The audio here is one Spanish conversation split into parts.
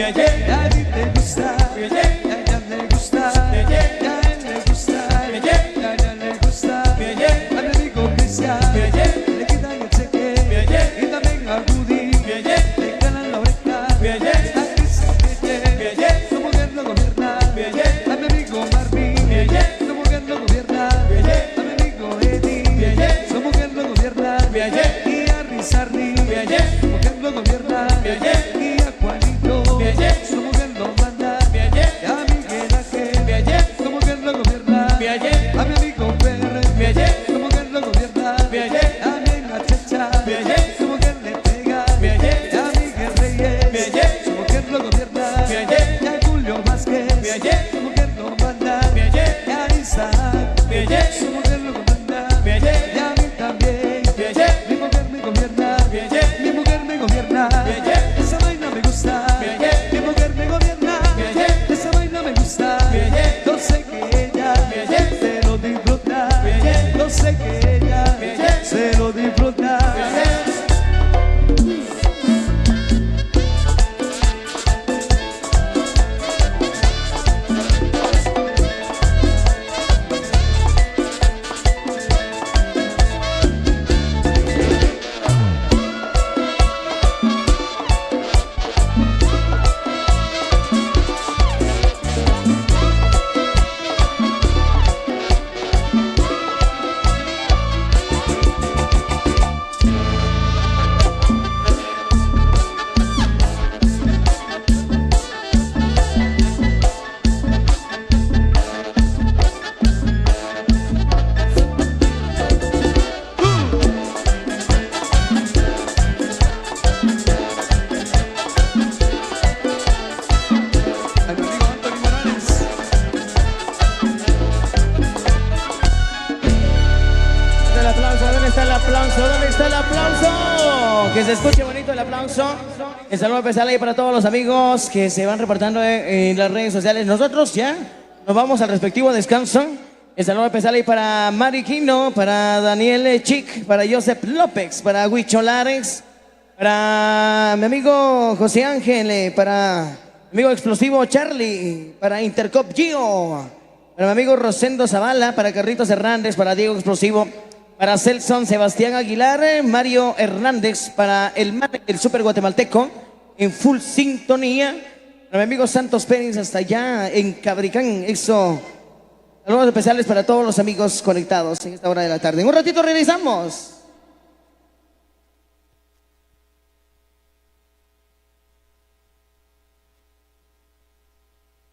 a ti te gusta, a ella le gusta, a él le gusta, a ella le gusta, a mi amigo Cristian, le quitan el cheque, y también a Rudy, le ganan la oreja, a Cristian, su mujer no gobierna, a mi amigo Marvin, su mujer no gobierna, a mi amigo Eddie, su mujer no gobierna, y a Rizardi, su mujer no gobierna, y a Juanito, su mujer no manda, y a Miguel Ángel, su mujer no gobierna, a mi amigo Fer, su mujer no gobierna, a mi Checha, su mujer le pega, y a Miguel Reyes, su mujer no gobierna, y a Julio Vázquez, su mujer no manda, y a Isaac, su mujer no gobierna, y a mí también, mi mujer me gobierna, mi mujer me gobierna, esa vaina me gusta, mi mujer me gobierna, esa vaina me gusta, yo sé que ella se lo disfruta, yo sé que ella se lo disfruta. ¿Dónde está el aplauso? Que se escuche bonito el aplauso. El saludo especial ahí para todos los amigos que se van reportando en las redes sociales. Nosotros ya nos vamos al respectivo descanso. El saludo especial ahí para Mari Quino, para Daniel Chic, para Joseph López, para Huicho Lares, para mi amigo José Ángel, para mi amigo Explosivo Charlie, para Intercop Gio, para mi amigo Rosendo Zavala, para Carlitos Hernández, para Diego Explosivo, para Celson Sebastián Aguilar, Mario Hernández, para el Super Guatemalteco, en full sintonía, para mi amigo Santos Pérez, hasta allá en Cabricán, eso. Saludos especiales para todos los amigos conectados en esta hora de la tarde. En un ratito regresamos.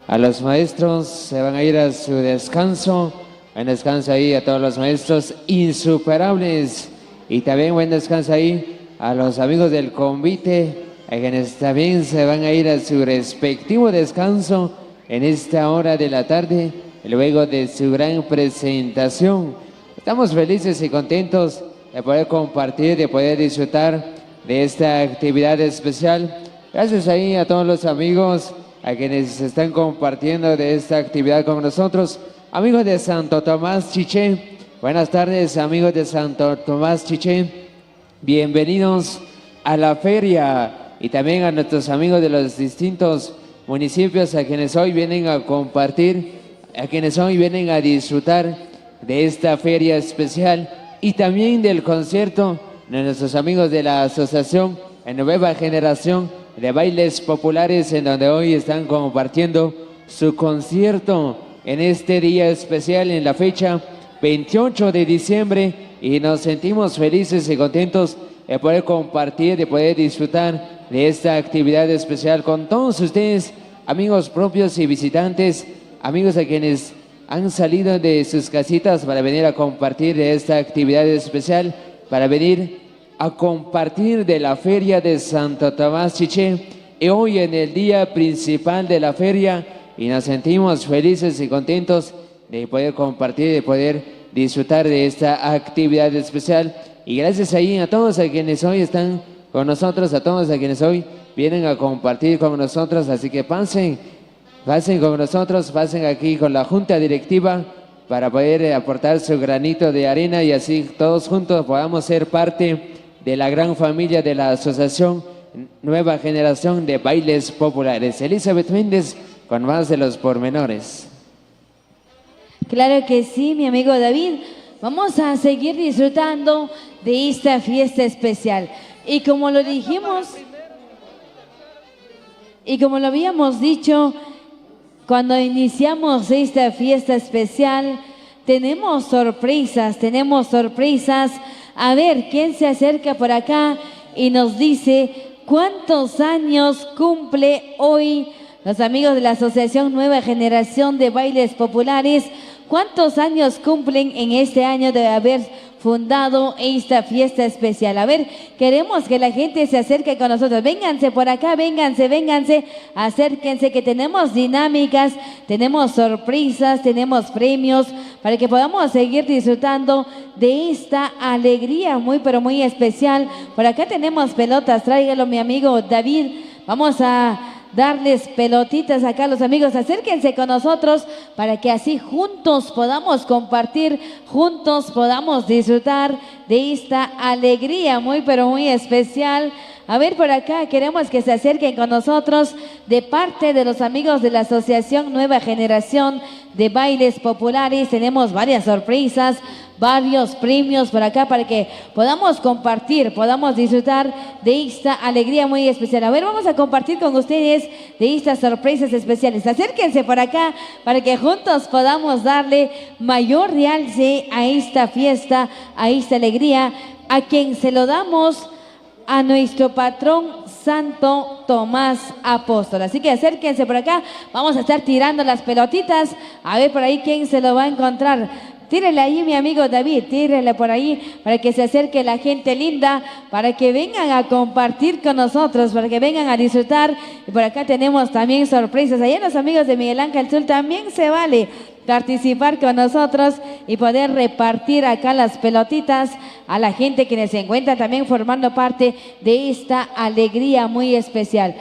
A los maestros se van a ir a su descanso. Buen descanso ahí a todos los maestros insuperables. Y también buen descanso ahí a los amigos del convite, a quienes también se van a ir a su respectivo descanso en esta hora de la tarde, luego de su gran presentación. Estamos felices y contentos de poder compartir, de poder disfrutar de esta actividad especial. Gracias ahí a todos los amigos, a quienes están compartiendo de esta actividad con nosotros. Amigos de Santo Tomás Chiché, buenas tardes amigos de Santo Tomás Chiché. Bienvenidos a la feria y también a nuestros amigos de los distintos municipios a quienes hoy vienen a compartir, a quienes hoy vienen a disfrutar de esta feria especial y también del concierto de nuestros amigos de la Asociación Nueva Generación de Bailes Populares, en donde hoy están compartiendo su concierto en este día especial, en la fecha 28 de diciembre, y nos sentimos felices y contentos de poder compartir, de poder disfrutar de esta actividad especial con todos ustedes, amigos propios y visitantes, amigos a quienes han salido de sus casitas para venir a compartir de esta actividad especial, para venir a compartir de la feria de Santo Tomás Chiché, y hoy en el día principal de la feria, y nos sentimos felices y contentos de poder compartir, de poder disfrutar de esta actividad especial. Y gracias ahí a todos a quienes hoy están con nosotros, a todos a quienes hoy vienen a compartir con nosotros. Así que pasen con nosotros, pasen aquí con la junta directiva para poder aportar su granito de arena y así todos juntos podamos ser parte de la gran familia de la Asociación nueva generación de bailes populares. Elizabeth Méndez con más de los pormenores. Claro que sí, mi amigo David. Vamos a seguir disfrutando de esta fiesta especial. Y como lo dijimos, y como lo habíamos dicho, cuando iniciamos esta fiesta especial, tenemos sorpresas. A ver, ¿quién se acerca por acá y nos dice cuántos años cumple hoy los amigos de la Asociación Nueva Generación de Bailes Populares? ¿Cuántos años cumplen en este año de haber fundado esta fiesta especial? A ver, queremos que la gente se acerque con nosotros. Vénganse por acá, vénganse, acérquense, que tenemos dinámicas, tenemos sorpresas, tenemos premios para que podamos seguir disfrutando de esta alegría muy pero muy especial. Por acá tenemos pelotas, tráigalo mi amigo David. Vamos a darles pelotitas acá a los amigos. Acérquense con nosotros para que así juntos podamos compartir, juntos podamos disfrutar de esta alegría muy pero muy especial. A ver, por acá queremos que se acerquen con nosotros de parte de los amigos de la Asociación Nueva Generación de Bailes Populares. Tenemos varias sorpresas, varios premios por acá para que podamos compartir, podamos disfrutar de esta alegría muy especial. A ver, vamos a compartir con ustedes de estas sorpresas especiales. Acérquense por acá para que juntos podamos darle mayor realce a esta fiesta, a esta alegría, a quien se lo damos a nuestro patrón Santo Tomás Apóstol. Así que acérquense por acá, vamos a estar tirando las pelotitas, a ver por ahí quién se lo va a encontrar. Tírele ahí mi amigo David, tírele por ahí para que se acerque la gente linda, para que vengan a compartir con nosotros, para que vengan a disfrutar. Y por acá tenemos también sorpresas. Allá los amigos de Miguel Ángel Sul también se vale participar con nosotros y poder repartir acá las pelotitas a la gente que se encuentra también formando parte de esta alegría muy especial.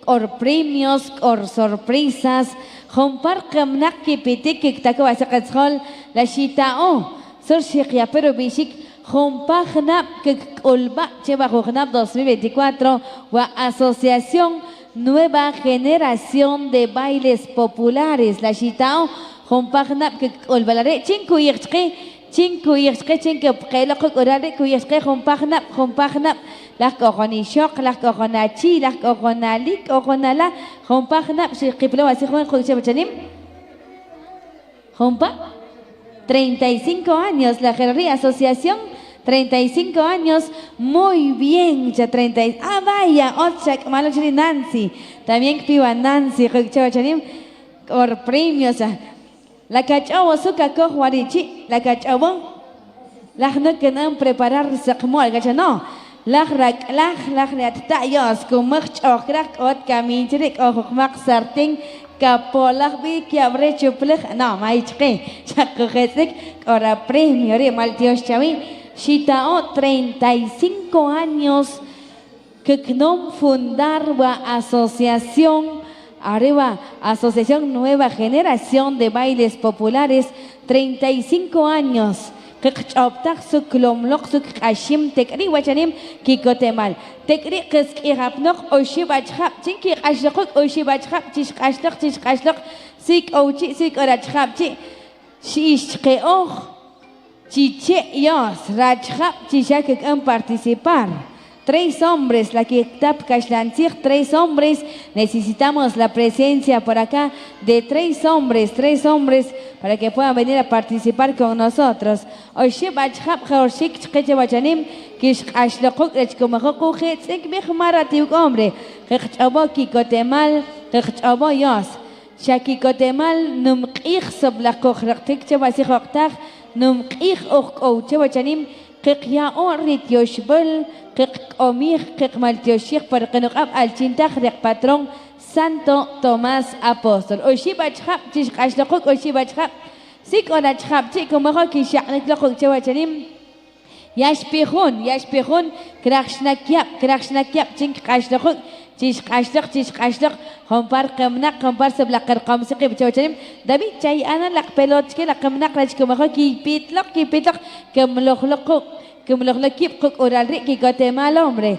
Or premios, or sorpresas, compar kamnak pitik tako asaqatsol la shitao sur shiqya pero bishik compagna que olba cheva jornab 2024 wa Asociación Nueva Generación de Bailes Populares la shitao compagna que olbalare cinco yixqi cinco pqelo qorare ku yixqi compagna las cojonishok, las cojonachi, las cojonalik, cojonala, jompagna, si qiplo así joven juicio bachanim. Jompa, 35 años, la jerarquía asociación, 35 años, muy bien, ya 30. Ah, vaya, otchak, malo chini Nancy, también piba Nancy, juicio bachanim, por premios. La cachawa suka cojuarichi, la cachawa, las no que no preparar sakmol, no. Lach tayos kumach okrak ot kaminchrik okmak sarting kapolak bi kiabre chuplek no maichke chakojetik ora premio re maltios chavi shitao 35 años que knom fundar wa asociación arriba Asociación Nueva Generación de Bailes Populares 35 años. Kachoptak suklomlok suk ashim tekri wachanim kikotemal tekri kiskirapnok oshibachhap chinki ashlok oshibachhap chishkashlok sik ochi sik orachhap chi shishkeoh chiche yos rachhap chishak kan participar. 3 hombres, la que tap kashlancir, 3 hombres, necesitamos la presencia por acá de 3 hombres para que puedan venir a participar con nosotros. Oye, bachhap khorshik chqeche bachanim kish ashlaquk rechkomaqu khetsik bihmaratiu hombre. Khechabo kikotemal, khechabo yos. Shakikotemal numqih soblaquk raqtik chabasi khaqtaq numqih oqou chabachanim qia orit yoshbel omir maltioshik por qenuqab alchintaq riq patrón Santo Tomás Apóstol. Oshibachhap chishqashlaquk oshibachhap sik orachhap chikumaqa kishaqniqlaquk chawachanim yashpihun kraqshnakyap chinkqashlaquk chishqashlaq compar qamnaq compar sablaqar qamsiqi chawachanim David chay ana laq pelotke laq qamnaq rachkumaqa kipitlaq kamloqlaquk como los equipos oral Ricky Guatemala, hombre.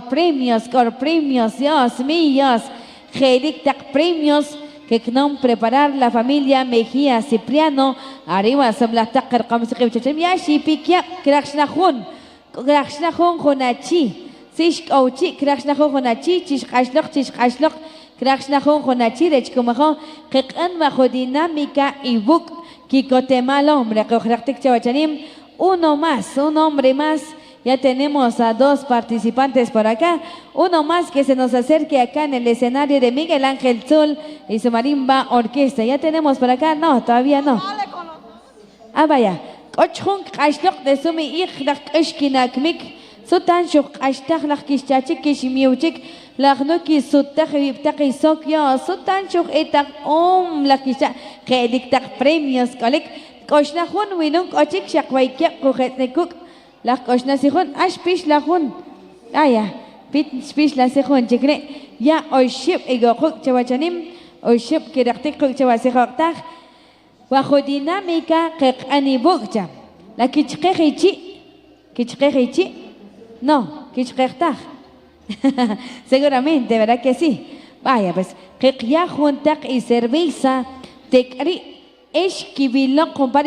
Premios, Dios míos. Gerictac premios que no preparar la familia Mejía Cipriano. Arriba Samlatakar Kamsik Yashi Pikia, Krakshnahun, Honachi. Sish Auchi, Krakshnahun Honachi, Chish Ashlok, Krakshnahun Honachi, Rechkumaho, Kekan bajo dinámica y book, Kikotemal hombre, Kohraktik Chawachanim, uno más, un hombre más. Ya tenemos a 2 participantes por acá. Uno más que se nos acerque acá en el escenario de Miguel Ángel Zul y su marimba orquesta. Ya tenemos por acá. No, todavía no. Ah, vaya. Ochhun Ashlok de Sumi Ichlak Eshkinakmik. Sutan Shuk Ashtach Lakishachik Kishmiuchik. Lagnuki Sutak Viptak Sokyo. Sutan Shuk Etak Lakisha. Kediktak premios Kolik. Koshnahun Winuk Ochik Shakwaikia Kujetnekuk. Las cosas se juntan, aspish la jun, ya, pish la se juntan, chicre, ya hoy ship ego chawachanim, hoy ship que rectico chawasejoctag, bajo dinámica que anibukcha, la kichkehichi, no, kichkehtag, seguramente, ¿verdad que sí? Vaya, pues, que ya juntan y cerveza, te esquivilo compar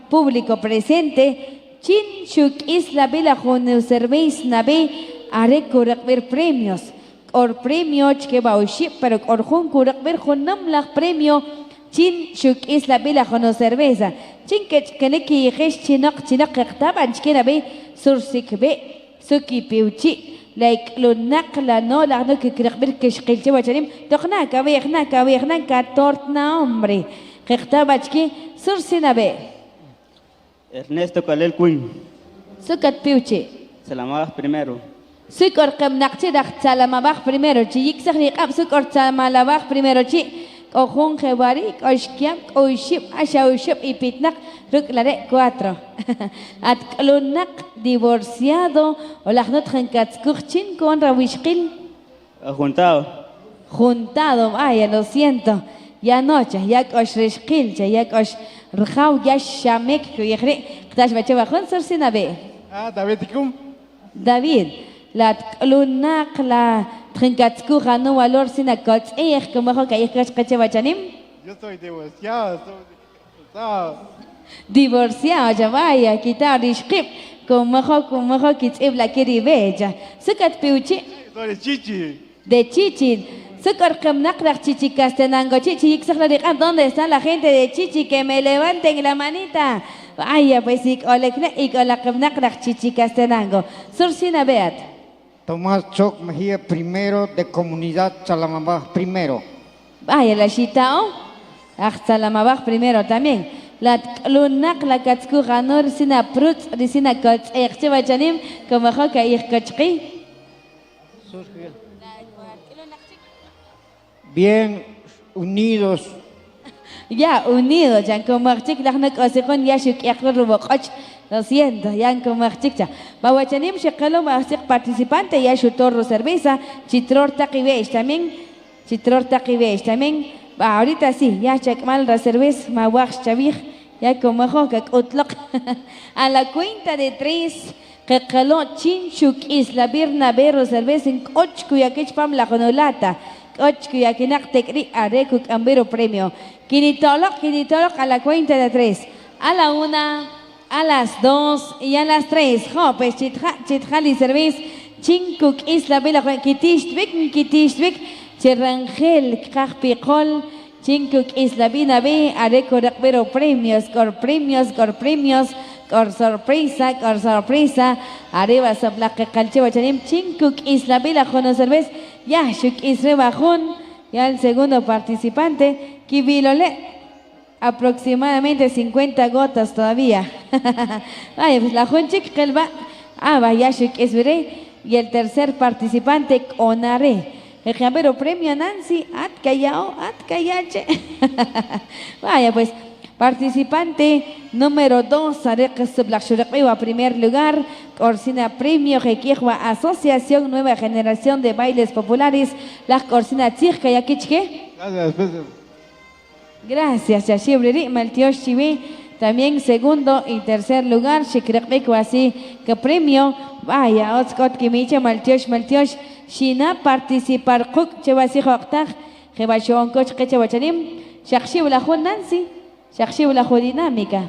público presente. Chin shuk isla bela jonu cerveza nabe are kurakber premios que va pero orjun kurakber jonam la premio chin shuk isla bela jonu cerveza chin que neki chinak qtaban chkena be sursik be suki piuchi like lunak la no la no que kurakber que shqilche wachanim toqna ka tortna hombre qtabachki sursina be Ernesto Calel Queen. Sukat piuchi. Salamabaj primero. Sukor kamnakchi dak salamabaj primero. Chiyik sakri kap sukor salamabaj primero chi. Ojun jebari, oshkiam, oship, ashauship y pitnak. Ruklare 4. At klunak divorciado. O lagnot genkatskukchin con rawishkil. Juntado, vaya, lo siento. Ya noche, ya kosh rishkilcha, ya kosh rjau, ya shamek, que yajre, ktash bacheva jun sorsina be. David Tikum. David, la lunak la trinkatsku hanu valor sina kots, como jo que yajkash kacheva chanim. Yo soy divorciado, Divorciado, ya vaya, quitar rishkip, como jo kits ibla kiri bella. Sukat piuchi. soy Chichi. De Chichi. Sukor kamnakrak Chichi Castenango, Chichi, ¿dónde está la gente de Chichi? Que me levanten la manita. Vaya, pues, y con la kamnakrak Chichi Castenango. Sursina Beat. Tomás Choc Mejía primero de Comunidad Salamabaj primero. Vaya, la Chitao. Salamabaj primero también. La lunak la katsku ganor sina prut sina kots echeva janim como hoka ichkachki. Bien unidos. Ya unidos, ya como chik la nak osikon ya shuk yakhruboch. Lo siento, ya como chikcha. Bawachanim shekalo masik participante ya shutorro cerveza, chitror taqibesh también. Ahorita sí, ya chakmal la cerveza, mawach chavij, ya como hoka utlok. A la cuenta de 3, que caló chinchuk isla birna bero cerveza en ochku ya kechpam la conolata. Ochku ya kinak tekri areku ambero premio. Kinitolok a la cuenta de 3. A la 1, a las 2 y a las 3. Pues chitjali cerveza, chinkuk isla bela kitishtvik, Cherrangel, Kajpicol, Chinkuk Isla Bina B, Areco Rakbero premios, cor sorpresa, Areva Saplaque Calcheva Chanim, Chinkuk Isla Bela Jono Cervez, Yashuk Isreba Jun, ya el segundo participante, Kibilole, aproximadamente 50 gotas todavía. Vaya, pues la Junchik Kelba, Aba Yashuk Isbere, y el tercer participante, Onare. El jambero premio Nancy, atkayache. Vaya pues, participante número 2, a primer lugar, Corsina Premio Jequiejua, Asociación Nueva Generación de Bailes Populares, la Corsina Tzirka Yakichke. Gracias. Gracias, Yashibri, Maltiosh Chive, También segundo y tercer lugar, Shikrekbek así que premio. Vaya, Otskot Kimicha, Maltiosh, Shina participar Kuk, Chevasi Hoktak, Jebashon Koch, Kechewachanim, Shakshi Ulahun Nancy, Shakshi Ulahun Dinámica.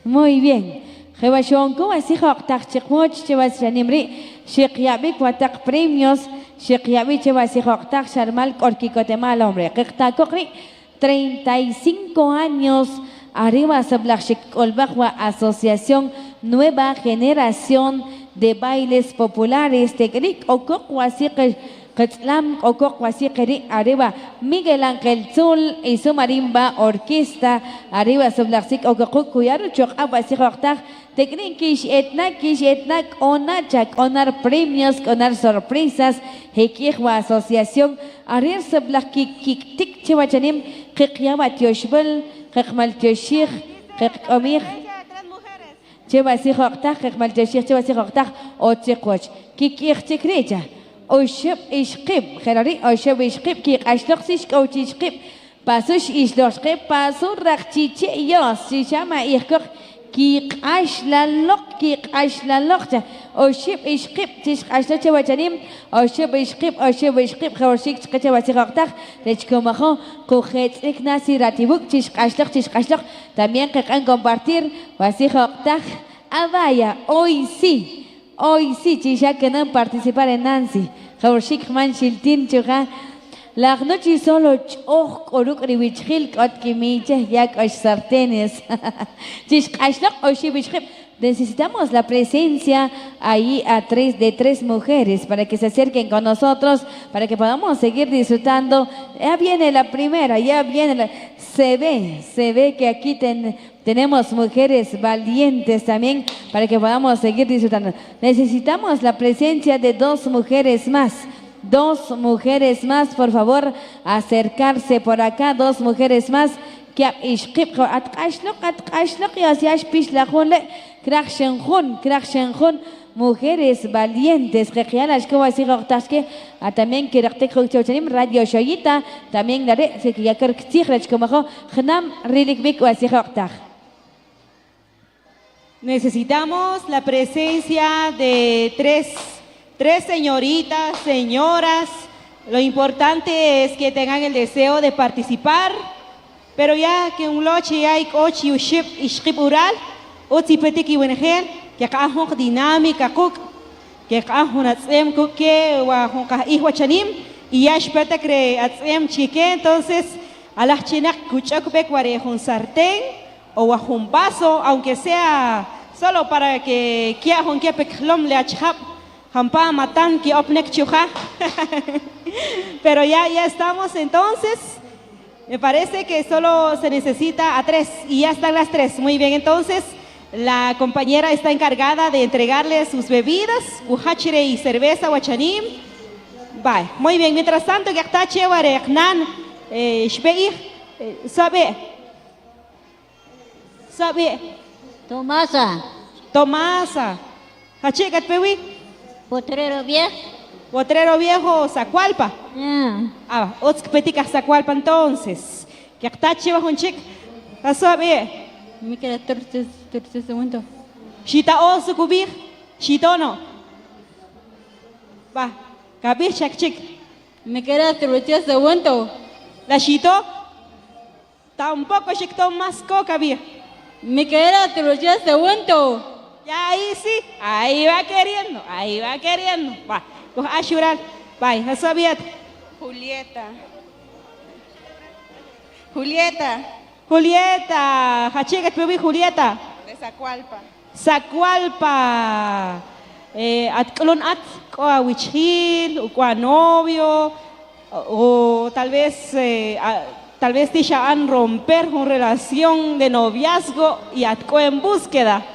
Muy bien. Jebashonko así Hoktak, Chekmoch, Chevashanimri, Shekyabik, Watak premios. Shekiabi Chevasi Hoktak Sharmal Korkikotemal, hombre. Kektakokri, 35 años arriba Sablak Shekolbahua, Asociación Nueva Generación de Bailes Populares. Tekrik Okokwasi Ketlam Okokwasi Keri arriba Miguel Ángel Zul y su marimba orquesta arriba Sablak Sik Okokuyaru Chok Abasi Hoktak. Teknik kish etnak, onachak, onar premios, onar sorpresas, hekihwa asociación, arir sebelah kik tik cewacanim, kekyamat yoshbel, kekmal yoshir, kekomir, cewasi hoktak, kekmal yoshir, cewasi hoktak, otsekoch, kikir cekreja, oshib ishkib, herari, oshib ishkib, kik ashlok coach ishkib, pasush ishloshkib, pasur rakchiche yos, shishama ihkok, Kik ashlalok, oshib ishkip, tish ashloche wachanim, oshib ishkip, khawshik chkache wasiroktak, lechkomajo, kujet iknasi ratibuk, tish ashlok, también que han compartir, wasiroktak, vaya, hoy sí, chisha que no participar en Nancy, khawshik man shiltin chuga. La noche solo choc oruk ribichil kot kimiche yak osh sartenes. Necesitamos la presencia ahí de tres mujeres para que se acerquen con nosotros, para que podamos seguir disfrutando. Ya viene la primera, se ve que aquí tenemos mujeres valientes también para que podamos seguir disfrutando. Necesitamos la presencia de dos mujeres más. Dos mujeres más, por favor, acercarse por acá, dos mujeres más. Mujeres valientes, también Radio Shoyita, también necesitamos la presencia de tres señoritas, señoras. Lo importante es que tengan el deseo de participar, pero ya que un loche hay ochi uship ishkip ural, otsi petiki wenegel, que kahon dinámica cook, que kahon atzem cook que wa hon kah ihwachanim, y ya shpeta cre atzem chique, entonces a las chinas kuchakupek ware un sartén o wa un vaso, aunque sea solo para que kia hon kia peklom le achhab. Hampa matan ki opnek chuja. Pero ya estamos entonces. Me parece que solo se necesita a tres y ya están las tres. Muy bien, entonces la compañera está encargada de entregarle sus bebidas, ujachire y cerveza huachanim. Bye. Muy bien, mientras tanto que está chévere, nan shbeir sabe. Tomasa. Hachegat pewi. Potrero viejo, Zacualpa. Otsk petica Zacualpa entonces. Que está chiva un chic. Asabe. Me queda tercer segundo. Shita osu kubir. Shitono. Va. Kabir chak chic. Me queda tercer segundo. La shito. Tampoco shikto más kabir. Me queda tercer segundo. Ya ahí sí, ahí va queriendo. Va, pues a llorar. Bye, a sabiet. Julieta, hachigat pebi Julieta. De Zacualpa. Atklon koa wichil, koa novio, o tal vez tisha han romper una relación de noviazgo y atko en búsqueda.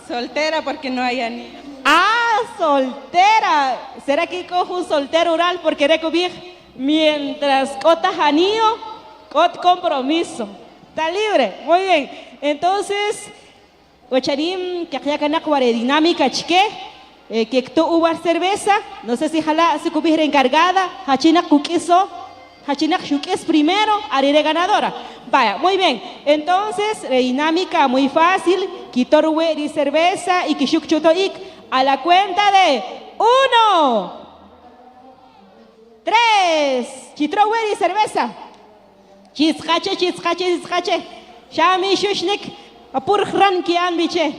Soltera porque no hay anillo. Soltera. ¿Será que cojo un soltero oral porque recubir mientras cotas anillo, cot compromiso? Está libre. Muy bien. Entonces, ocharim que ya cana dinámica chique, que tú uvar cerveza, no sé si jala se cubrir encargada, hachina kukiso, Hachinak Shuk es primero, Arire ganadora. Vaya, muy bien. Entonces, dinámica muy fácil. Kitorwe y cerveza y Kishuk Chutoik. A la cuenta de 1, 3. Kitorwe y cerveza. Chiscache, chiscache, chiscache. Shami Shushnik. Apur Hran Kian Biche.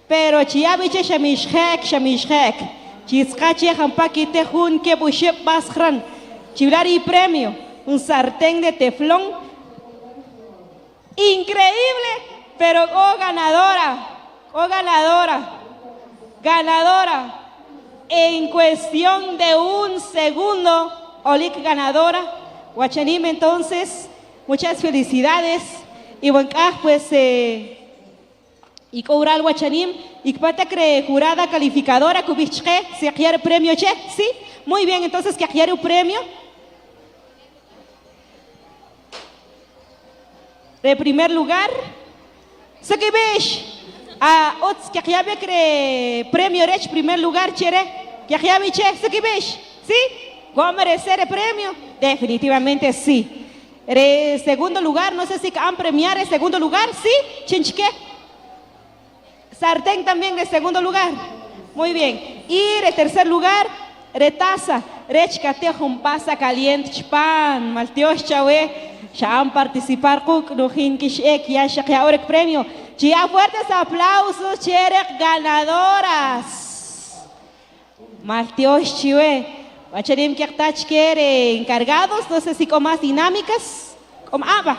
Pero Chiabiche Shamishhek. Chiscache Hampakite Hun Kebushep Basran. Chilari premio. Un sartén de teflón. Increíble, pero oh ganadora. Oh ganadora. Ganadora. En cuestión de un segundo. Olik ganadora. Huachanim, entonces, muchas felicidades. Y bueno, pues. Y cobrar Huachanim, y pata jurada calificadora, Kubichke, se quiere premio che, ¿sí? Muy bien, entonces, ¿qué quiere un premio? De primer lugar, Sakibish, a Ots, que quiere premio Rech, primer lugar, chere, que quiere che, Sakibish, ¿sí? ¿Va a merecer el premio? Definitivamente sí. Segundo lugar, no sé si han premiado el segundo lugar, ¿sí? Chinchque. Sartén también de segundo lugar. Muy bien. Y de tercer lugar, retaza. Rechcate un pasa caliente, pan, malteos chawe. Ya han participado con Nujin Kishek, ya ahora el premio. Ya fuertes aplausos, cherek ganadoras. Malteos chawe. Bacharim que quiere encargados, no sé si con más dinámicas.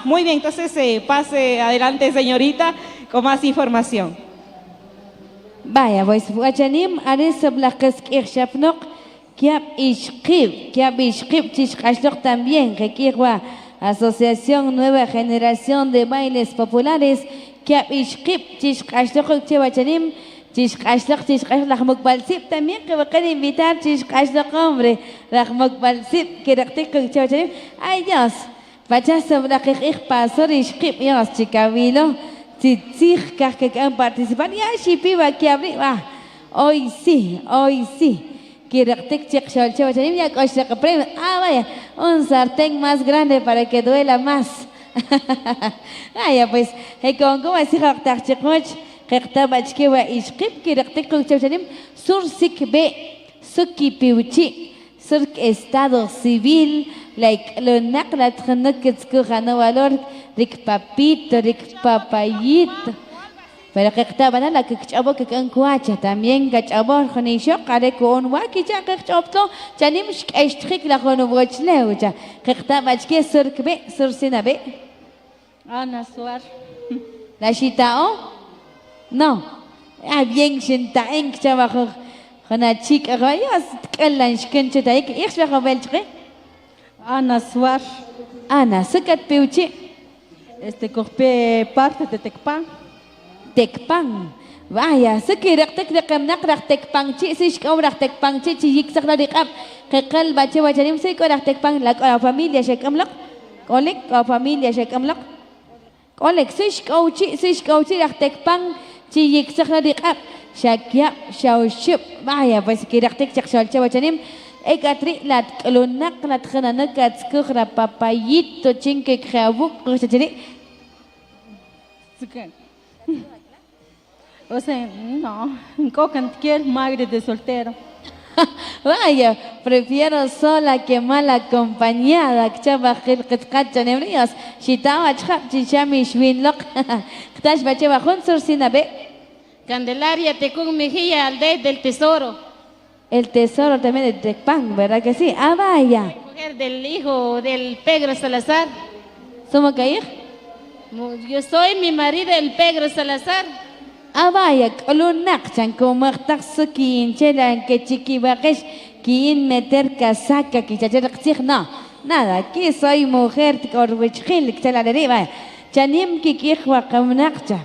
Muy bien, entonces pase adelante, señorita, con más información. Vaya, pues Huachanim, Arisab la Keskirchapnok, Kiab Ishkib, Chishkashlok también, Kekirwa, Asociación Nueva Generación de Bailes Populares, Kiab Ishkib, Chishkashlok, Chewachanim, Chishkashlok, Mukbalsip también, que va a querer invitar Chishkashlok, hombre, Mukbalsip, que rectico, Chewachanim. Ay Dios, Pachasab la Kekirpasor, Ishkib, Dios, Chicabilo. Si que han participado, ya si piba que abrir, hoy sí, quiero que ya premio, vaya, un sartén más grande para que duela más. Ya pues, con cómo así que estaba chiquewa y script, quiero que sur sik be, suki piuchi, sur estado civil, like lo nakla que no valor. Ric papito, ric papayito. Pero que estaba la que chavo que can cuacha también que chavo con isho care con waki ya que chopto chanim estrik la con wochleu ya que estaba que surkbe sursinabe. Ana Suar. La chitao? No. Bien shinta en chava con la chica rayas que la inskenche taik ich va beltre. Ana Suar. Ana sukat peuchi. Corpe parte de Tecpan. Tecpan. Vaya, se quiere que Tecpan, si Tecpan, si que calva che wachanim se Tecpan, la familia Shekamlok, Olek, la familia Shekamlok, Olek, si Tecpan, si Shakia, Shauship, vaya, pues quiere que wachanim. Ekatri lat lunak lat khana kat skra papayito chinke khabuk kuchiri. O sea, no, cocan quiero madre de soltero. Vaya, prefiero sola que mal acompañada. Chava khil qatqat nebrios. Shitawa chhab chichami shwinlok. Ktash bacheva hunsur sinabe. Candelaria Tecún Mejía, aldea del Tesoro. El tesoro también de Tecpan, ¿verdad que sí? Vaya. Mujer del hijo del Pedro Salazar. ¿Somos caer? Yo soy mi marido, el Pedro Salazar. Vaya, lunak chan como taxuki chelan que chiqui bajesh quien meter casaca que chachar no, nada, aquí soy mujer corwichil que la deriva. Chanim que kihwa kamnakcha,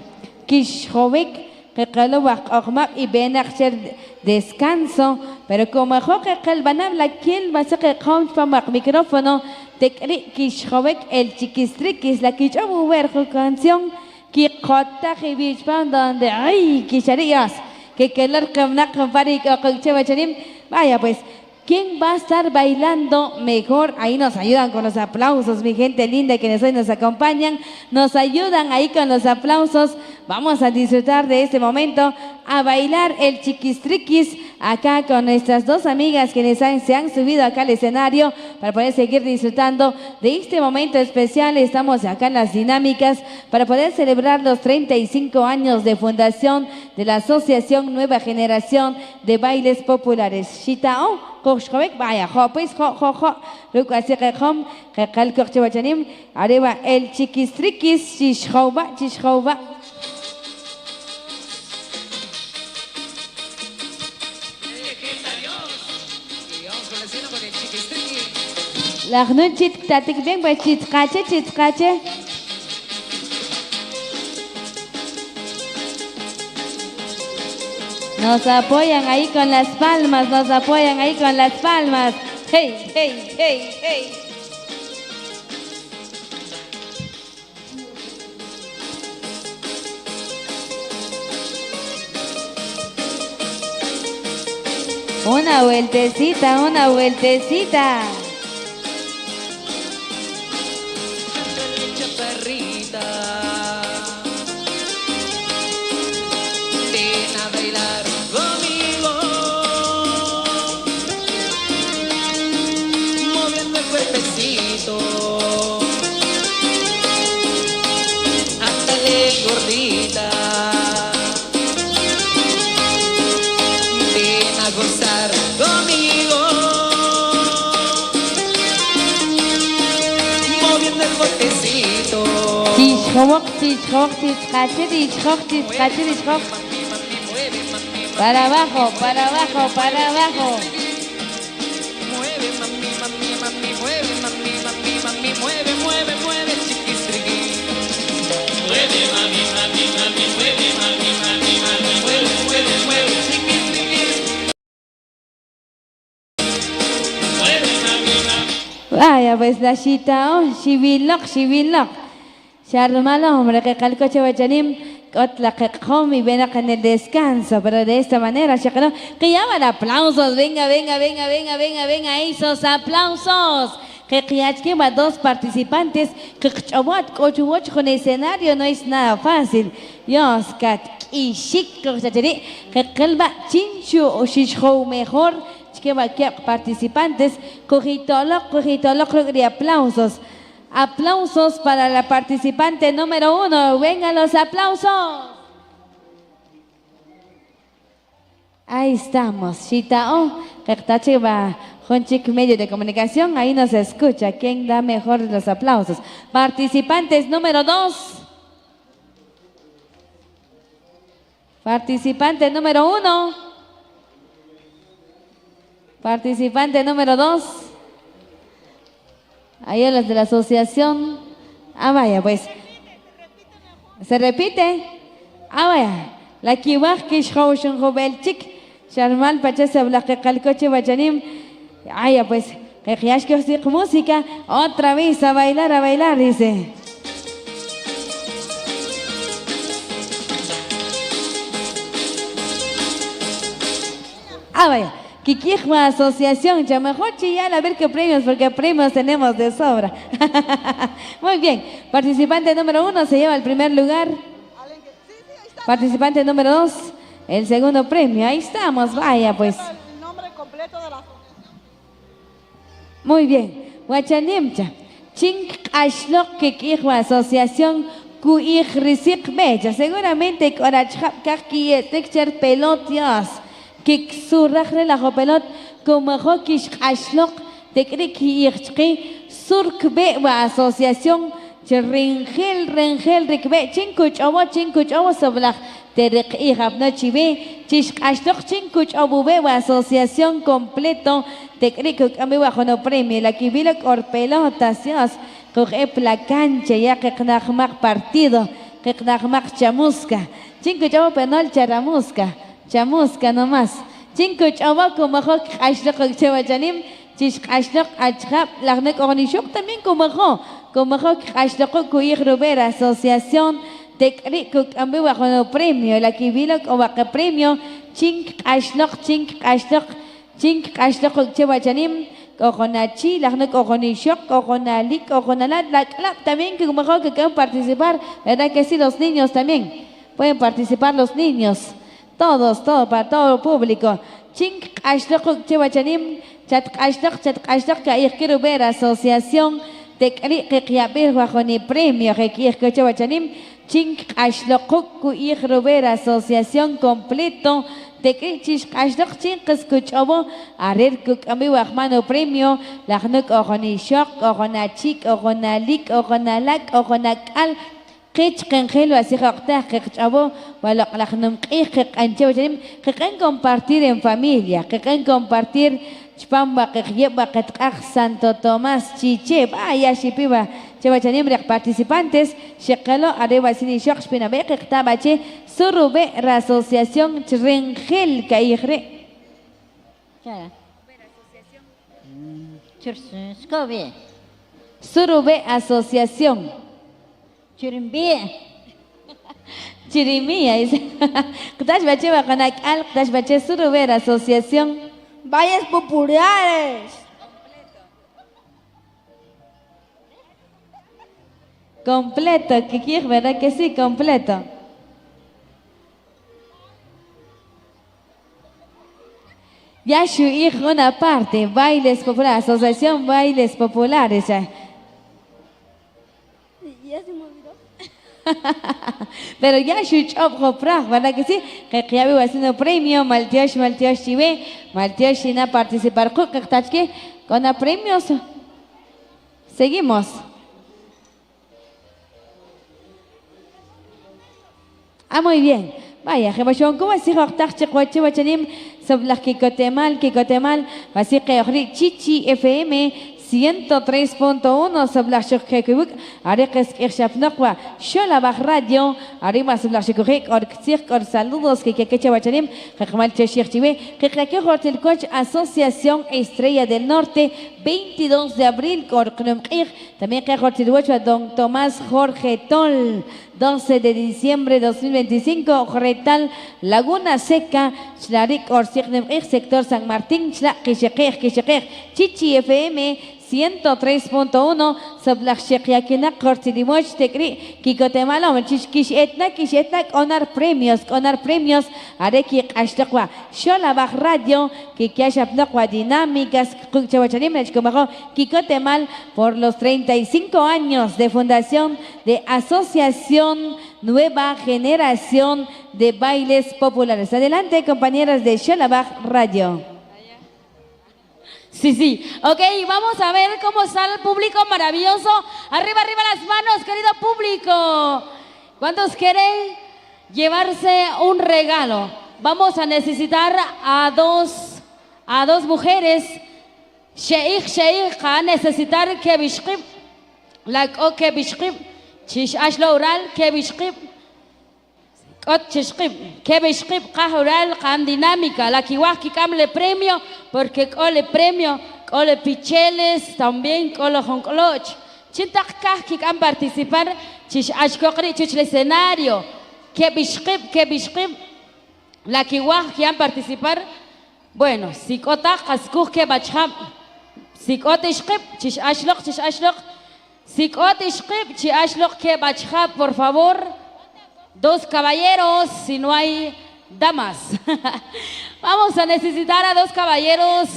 kishhovik que calobak ogma y benachar descanso, pero como que van a hablar quien va a ser count para micrófono, te kishhovik el chiquistriquis la que yo voy a ver canción. Que corta que bichpan donde ay que charías que el kamnak compari que chanim vaya pues ¿Quién va a estar bailando mejor? Ahí nos ayudan con los aplausos, mi gente linda, quienes hoy nos acompañan. Nos ayudan ahí con los aplausos. Vamos a disfrutar de este momento, a bailar el chiquistriquis acá con nuestras dos amigas quienes se han subido acá al escenario para poder seguir disfrutando de este momento especial. Estamos acá en las dinámicas para poder celebrar los 35 años de fundación de la Asociación Nueva Generación de Bailes Populares. Shitao. Vaya, pues, arriba el chiquistriquis, chishjauba, chishjauba. La noche tatik bien, pues chitcache, chitcache. Nos apoyan ahí con las palmas, nos apoyan ahí con las palmas. Hey, hey, hey, hey. Una vueltecita, una vueltecita. Ven a bailar conmigo, moviendo el cuerpecito, hasta gordita. Ven a gozar conmigo, moviendo el cuerpecito. Para abajo, para abajo, para abajo. Mueve, mami, mami, mami, mueve, mami, mami, mami, mueve, mueve, mueve, chiquistriqui. Mueve, mami, mami, mami, mueve, mami, mami, mami, mueve, mueve, mueve, chiquistriqui. Mueve, mami, mami. Vaya, pues la chita, shibilok, shibilok. Charmalo, hombre, que calcoche bachanim. Y ven acá en el descanso, pero de esta manera, que llaman aplausos, venga, venga, venga, venga, venga, venga, esos aplausos. Que va dos participantes, que con escenario no es nada fácil. Yoskat y chic, que calva chinchu o shishou mejor, que va aquí participantes, cogitolo, de aplausos. Aplausos para la participante número 1. Vengan los aplausos. Ahí estamos. Chitao, que va con medio de comunicación. Ahí nos escucha. ¿Quién da mejor los aplausos? Participantes número 2. Participante número 1. Participante número 2. Ahí los de la asociación. Ah, vaya, pues. ¿Se repite? Ah, vaya. La kiwaj kishhau shunjubel chik. Sharmal pachasa blaque calcoche bachanim. Ah, ya, pues. Kejiash que música. Otra vez a bailar, dice. Ah, vaya. Kikijma Asociación, ya mejor chillar a ver qué premios, porque premios tenemos de sobra. Muy bien, participante número 1 se lleva el primer lugar. Participante número 2, el segundo premio. Ahí estamos, vaya pues. Muy bien, Huachanimcha, Chink Ashlok Kikijma Asociación Kuij Risik Bella. Seguramente Korachap Kaki Texture Pelotias. Que su relajo pelot como hokish ashlok de kriki surk be wa asociación rengel rikbe chinkuch obo sobla de riki habna chibe chish ashlok chinkuch obo be wa asociación completo de kriki kami wa no premio la kibila or pelotas yas coge la cancha ya que knahmak partido que knahmak chamusca chinkuch obo penal charamusca. Chamusca nomás. Cinco chava como hok ashlok chevachanim, chish ashlok achap, lagnek ornishok también como hok ashlok kuij rubera asociación de krikuk ambiwa con premio, la kibilok o premio, chink ashlok chink ashloq chewachanim cojonachi lagno cojonishok cojonalik cojonalat la también que mejor que quieran participar, verdad que sí, los niños también pueden participar, los niños, todos para todo el público. Chink ashloq chewachanim chat ashloq que quiero ver asociación de que bajo ni premio que chewachanim chink ashloq quiero ver asociación completo de que chish ashloq chink escuchabo arer que amigo hermano premio lagnuk ojonishok ojonachik ojonalik ojonalak ojonakal Kich Kengelo así que chavo, bueno, la que quieren compartir en familia, que quieren compartir chpamba que lleva que Santo Tomás Chiche, vaya shipiba, chevachanim participantes, shekalo areva sini shok spinabe que estaba che surube la asociación Chringel Caigre. Surube asociación. Chirimía dice. Kutash bache bakanak al kutash bache surubera asociación Valles Populares. Completo, que quieres, ¿verdad que sí? Completo. Ya su hijo una parte, bailes populares, asociación bailes populares. Ya se me olvidó. Pero ya su chop ¿verdad que sí? Que ya vivo haciendo premio, Maltiosh chive, Maltiosh na participar con premios. Seguimos. Muy bien. Vaya, jebashon, ¿cómo así rochtach checoche bachanim sobre Kikotemal, así que Chichi FM 103.1 sobre la Shokekubuk, Areques Irshapnokwa, Sholabach Radio, Arima sobre la Shokek, or saludos que Bachanim, Jekmal Cheshirchive, que Hotel Coach Asociación Estrella del Norte, 22 de abril, también que Hotel Coach Don Tomás Jorge Tol, 12 de diciembre de 2025, Retal Laguna Seca, Chlarik or sector San Martín, Chichi FM 103.1 sobre la Shekiakina Cortidimoch Tekri Kikotemalo Kish etna onar premios Areki Ashtakwa Sholabach Radio Kikashapnakwa Dinámicas Kuchawachanim Kikotemal por los 35 años de fundación de Asociación Nueva Generación de Bailes Populares. Adelante, compañeras de Sholabach Radio. Sí. Ok, vamos a ver cómo está el público maravilloso. Arriba las manos, querido público. ¿Cuántos quieren llevarse un regalo? Vamos a necesitar a dos mujeres. Sheikh, a necesitar que bishkib. O que bishkib. Chish ashlo oral que bishkib. Que bishkib cajural can dinámica la kiwaki camle premio porque cole premio cole picheles también cole joncoloch chintakka que can participar chish ashkokri chish el escenario que bishkib la kiwaki can participar bueno sikota kaskuh que bachhab sikot ishkib chish ashloq sikot ishkib chish ashloq que bachhab por favor. Dos caballeros, si no hay damas. Vamos a necesitar a dos caballeros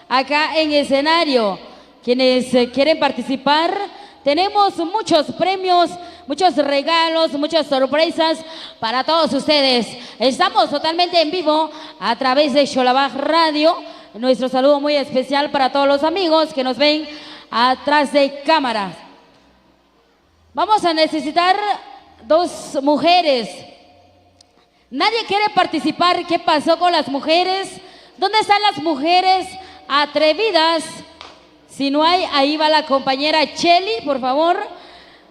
acá en escenario. Quienes quieren participar, tenemos muchos premios, muchos regalos, muchas sorpresas para todos ustedes. Estamos totalmente en vivo a través de Sholabach Radio. Nuestro saludo muy especial para todos los amigos que nos ven atrás de cámaras. Vamos a necesitar dos mujeres. Nadie quiere participar. ¿Qué pasó con las mujeres? ¿Dónde están las mujeres atrevidas? Si no hay, ahí va la compañera Cheli, por favor.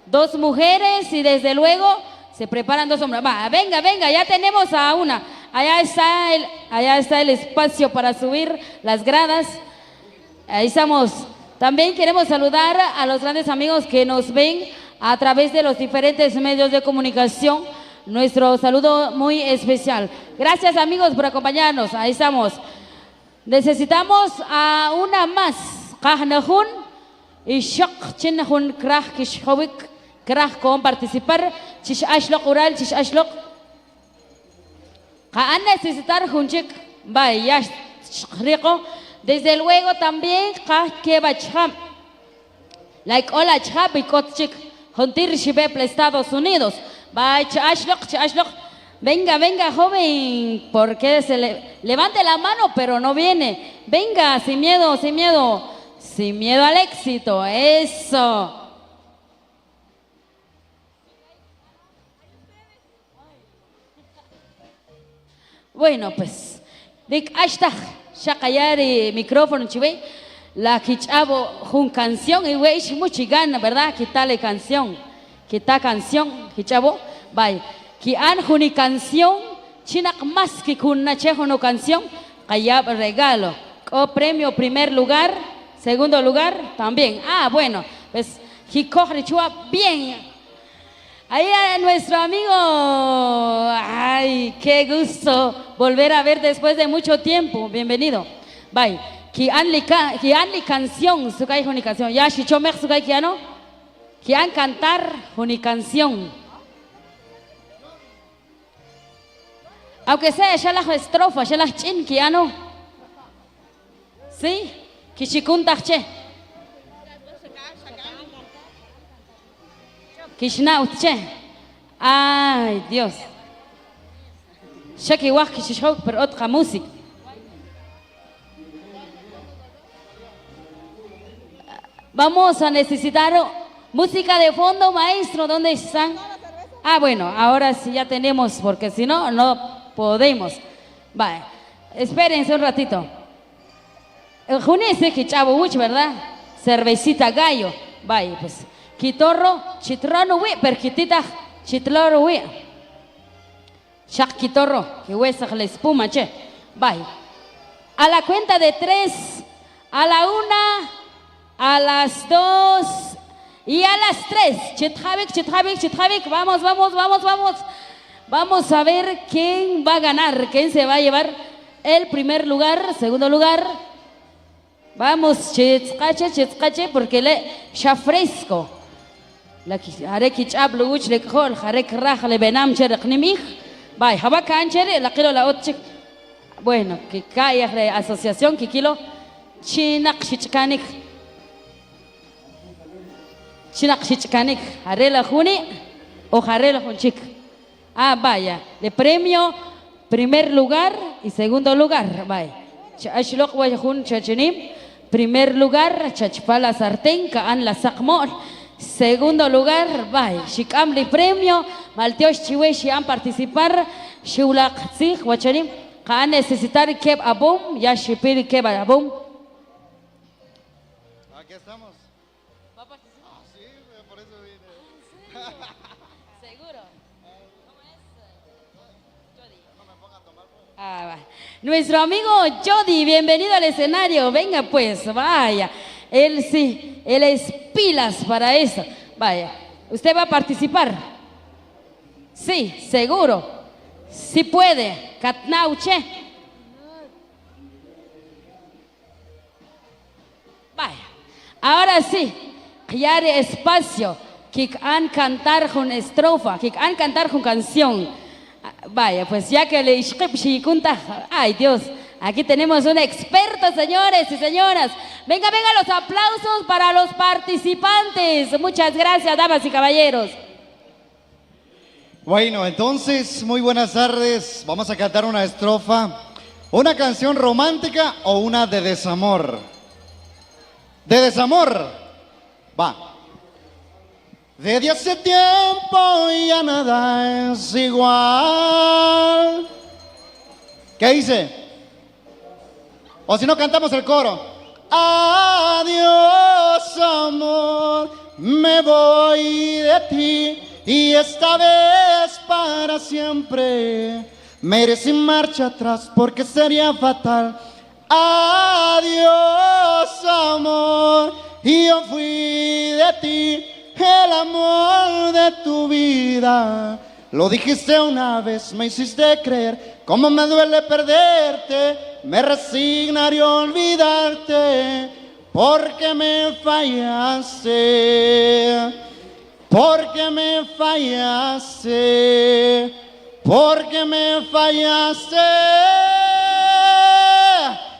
Dos mujeres y desde luego se preparan dos hombres. Va, venga, ya tenemos a una. Allá está el espacio para subir las gradas. Ahí estamos. También queremos saludar a los grandes amigos que nos ven a través de los diferentes medios de comunicación. Nuestro saludo muy especial. Gracias amigos por acompañarnos. Ahí estamos. Necesitamos a una más. Kahnahun y Shok Chinahun Krah Kishhovik Krah con participar. Chish Ashlok Ural, Chish Ashlok. Kaan necesitar Hunchik. Vaya, rico. Desde luego también Kah Kebacham. Like Ola Chap y Kotchik. Juntir Shibeple, Estados Unidos. Vaya, Ashlok, Ashlok. Venga, venga, joven, porque levante la mano, pero no viene. Venga, sin miedo, sin miedo, sin miedo al éxito, eso. Bueno, pues, dik hashtag, shakayar micrófono, chive, la kichabo jun canción, y wey, mucho gana, ¿verdad? Quítale canción, quita canción, kichabo, bye. Que han juni canción, chinak más que kuna chejo no canción, kaya regalo. O premio primer lugar, segundo lugar, también. Ah, bueno, pues, Hikojrichua, bien. Ahí a nuestro amigo, ay, qué gusto volver a ver después de mucho tiempo. Bienvenido. Bye. Que han canción, su kai juni canción. Ya, shichomek su kai kiano. Que han cantar juni canción. Aunque sea ya las estrofas, ya las chinquiano. ¿Sí? Kishikuntache. Kishnauche. Ay, Dios. Shaki wach kishishok, pero otra música. Vamos a necesitar música de fondo, maestro. ¿Dónde están? Ah, bueno, ahora sí ya tenemos, porque si no, no podemos. Vale, espérense un ratito. El junese que chavo mucho, ¿verdad? Cervecita gallo. Vaya, pues. Quitorro, chitrano, güey, perquitita, chitloro, güey. Shak quitorro, que huesa la espuma, che. Vaya. A la cuenta de 3, a la 1, a las 2 y a las 3. Chitjavik, chitjavik, chitjavik. Vamos, vamos, vamos, vamos. Vamos a ver quién va a ganar, quién se va a llevar el primer lugar, segundo lugar. Vamos, chitzcache, porque le ya fresco. La haré kichab uch le khol, haré kraj le benam cherek nimich. Bye, haba cancher, la kilo la otche. Bueno, que caiga la asociación que kilo chinak chichkanik. Chinak chichkanik, haré la juni o haré la junchik. Ah, vaya, de premio, primer lugar y segundo lugar, vaya. Ashlok wayahun chachinim, primer lugar, chachpala sartén, kaan la sakmol. Segundo lugar, vaya, shikamli premio, malteos chiweshi han participar, shiulak tzich, wachanim, kaan necesitar keb abum, ya shipir keb abum. Aquí estamos. Sí, por eso vine. Seguro. Ah, va. Nuestro amigo Jody, bienvenido al escenario. Venga pues, vaya. Él sí, él es pilas para eso. Vaya, ¿usted va a participar? Sí, seguro. Sí puede. Katnauche. Vaya. Ahora sí, crear espacio. Que han cantar con estrofa, que han cantar con canción. Vaya, pues ya que le ay Dios, aquí tenemos un experto, señores y señoras. Venga, venga los aplausos para los participantes. Muchas gracias, damas y caballeros. Bueno, entonces, muy buenas tardes. Vamos a cantar una estrofa. ¿Una canción romántica o una de desamor? ¿De desamor? Va. Desde hace tiempo ya nada es igual. ¿Qué dice? O si no, cantamos el coro. Adiós, amor, me voy de ti y esta vez para siempre. Me iré sin marcha atrás porque sería fatal. Adiós, amor, y yo fui de ti el amor de tu vida. Lo dijiste una vez, me hiciste creer cómo me duele perderte. Me resignaré a olvidarte porque me fallaste. Porque me fallaste. Porque me fallaste.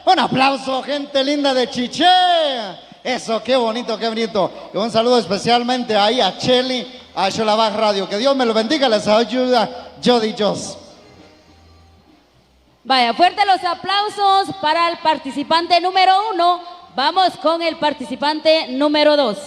Un aplauso, gente linda de Chiché. Eso, qué bonito, qué bonito. Y un saludo especialmente ahí a Cheli, a Xolabaj Radio. Que Dios me lo bendiga, les ayuda Jody Joss. Vaya, fuerte los aplausos para el participante número 1. Vamos con el participante número 2.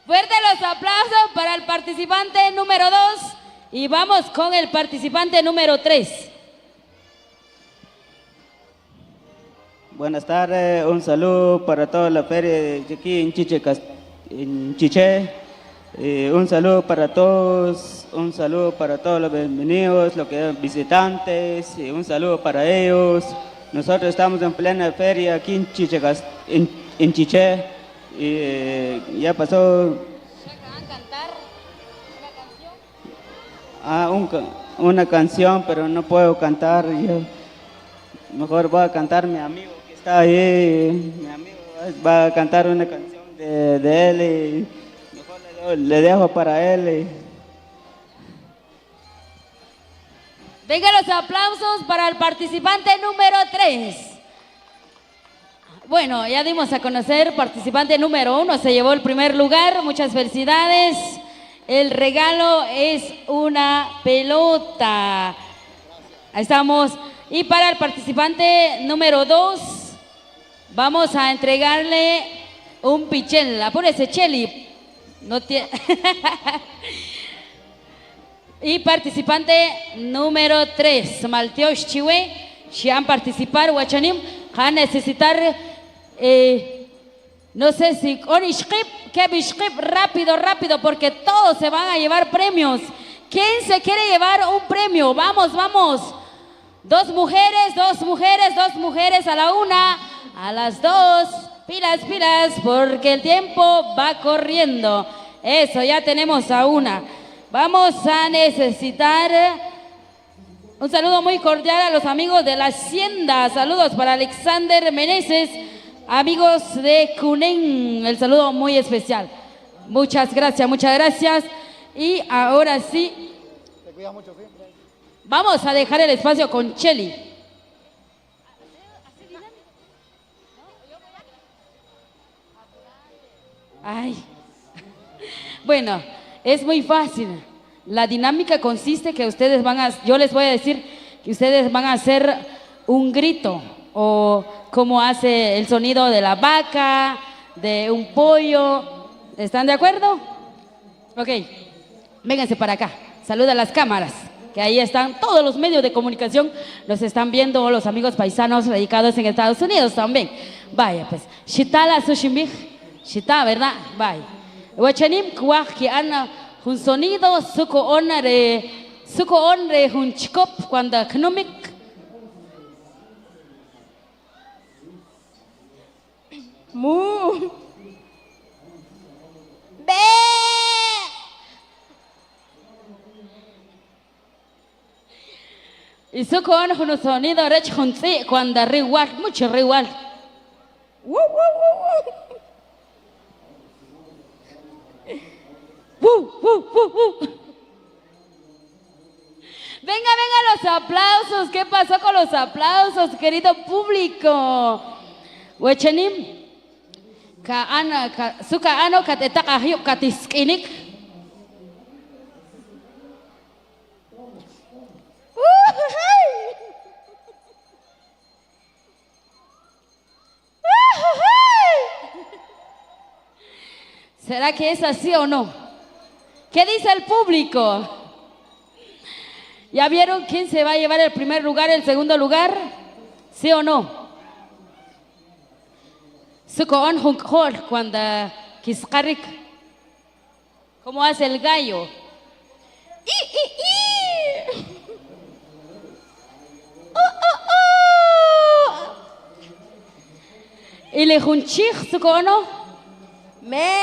Fuerte los aplausos para el participante número 2 y vamos con el participante número 3. Buenas tardes, un saludo para toda la feria de aquí en Chiché. Un saludo para todos, un saludo para todos los bienvenidos, los que visitantes, y un saludo para ellos. Nosotros estamos en plena feria aquí en Chiché, y ya pasó. Una canción, pero no puedo cantar. Yo mejor voy a cantar mi amigo que está ahí. Mi amigo va a cantar una canción de él y mejor le dejo para él. Venga los aplausos para el participante número 3. Bueno, ya dimos a conocer, participante número 1 se llevó el primer lugar. Muchas felicidades. El regalo es una pelota. Ahí estamos. Y para el participante número 2, vamos a entregarle un pichel. Apúrese, Cheli. No tiene. Y participante número 3, Malteos Chiwe, si han participado, Huachanim, van a necesitar, no sé si, rápido, porque todos se van a llevar premios. ¿Quién se quiere llevar un premio? Vamos, vamos. 2 mujeres a la 1, a las 2. Pilas, porque el tiempo va corriendo. Eso, ya tenemos a una. Vamos a necesitar un saludo muy cordial a los amigos de la Hacienda. Saludos para Alexander Meneses, amigos de Cunén. El saludo muy especial. Muchas gracias. Y ahora sí, vamos a dejar el espacio con Cheli. Ay. Bueno, es muy fácil. La dinámica consiste que ustedes yo les voy a decir que ustedes van a hacer un grito o como hace el sonido de la vaca, de un pollo. ¿Están de acuerdo? Ok, vénganse para acá. Saluda a las cámaras, que ahí están todos los medios de comunicación. Los están viendo los amigos paisanos radicados en Estados Unidos también. Vaya, pues. Shitala Sushimbich. Shita, ¿verdad? Vaya. Huachanim kuaj que ana un sonido suko onre un chikop cuando knumik. Mu. Be. Y suko on un sonido rech hunzi cuando rigual, mucho rigual. Venga los aplausos. ¿Qué pasó con los aplausos, querido público? Huechenim, suka ano katetakahyuk katiskinik. ¿Será que es así o no? ¿Qué dice el público? ¿Ya vieron quién se va a llevar el primer lugar, el segundo lugar? ¿Sí o no? Cuando ¿cómo hace el gallo? ¿Y le junchig su cono? Me.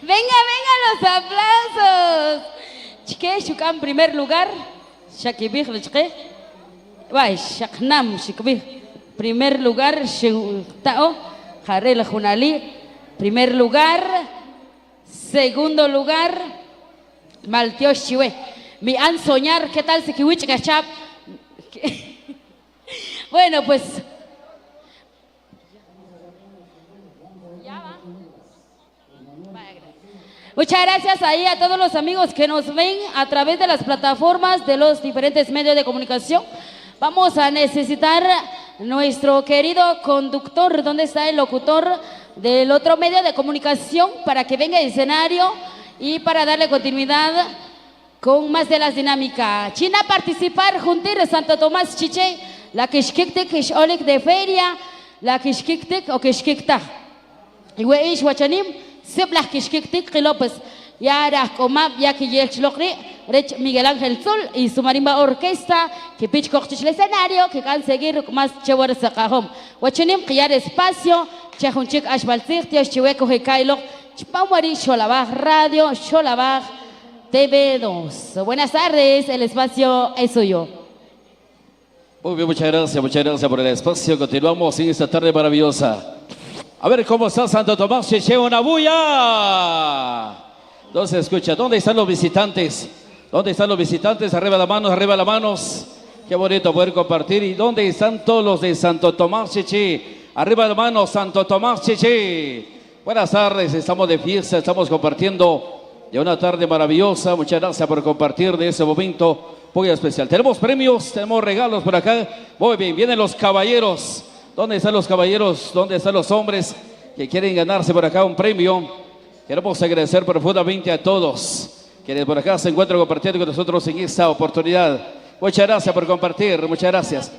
Venga, los aplausos. Chique, Shukan, primer lugar. Shakibig, chique. Vai, Shaknam, Shikbig. Primer lugar, Shutao, Jarel Junali. Primer lugar. Segundo lugar, Maltiosh Chiwe. Mi han soñar, ¿qué tal si kiwich gachap? Bueno, pues. Muchas gracias ahí a todos los amigos que nos ven a través de las plataformas de los diferentes medios de comunicación. Vamos a necesitar nuestro querido conductor, ¿dónde está el locutor del otro medio de comunicación? Para que venga al escenario y para darle continuidad con más de las dinámicas. China participar juntir Santo Tomás Chiche, la Kishkiktik, Kisholik de Feria, la Kishkiktik o Kishkikta. Y Weish Wachanim, Seplas Kishkiktik, López, Yara Comab, Yaki Yelchlokri, Rech Miguel Ángel Zul y su marimba orquesta, que pitch cochich el escenario, que can seguir más chévere Sakahom. Wachanim, que ya espacio, Chahunchik Ashbalzir, Tiash Chihueco, Hekailo, Chpamari, Sholabaj Radio, Sholabaj TV2. Buenas tardes, el espacio es suyo. Muy bien, muchas gracias por el espacio. Continuamos en esta tarde maravillosa. A ver cómo está Santo Tomás, Cheche, una bulla. ¿Dónde se escucha? ¿Dónde están los visitantes? ¿Dónde están los visitantes? Arriba las manos, arriba las manos. Qué bonito poder compartir. ¿Y dónde están todos los de Santo Tomás, Cheche? Arriba las manos, Santo Tomás, Cheche. Buenas tardes, estamos de fiesta, estamos compartiendo de una tarde maravillosa. Muchas gracias por compartir de ese momento muy especial. Tenemos premios, tenemos regalos por acá. Muy bien, vienen los caballeros. ¿Dónde están los caballeros? ¿Dónde están los hombres que quieren ganarse por acá un premio? Queremos agradecer profundamente a todos quienes por acá se encuentran compartiendo con nosotros en esta oportunidad. Muchas gracias por compartir, muchas gracias.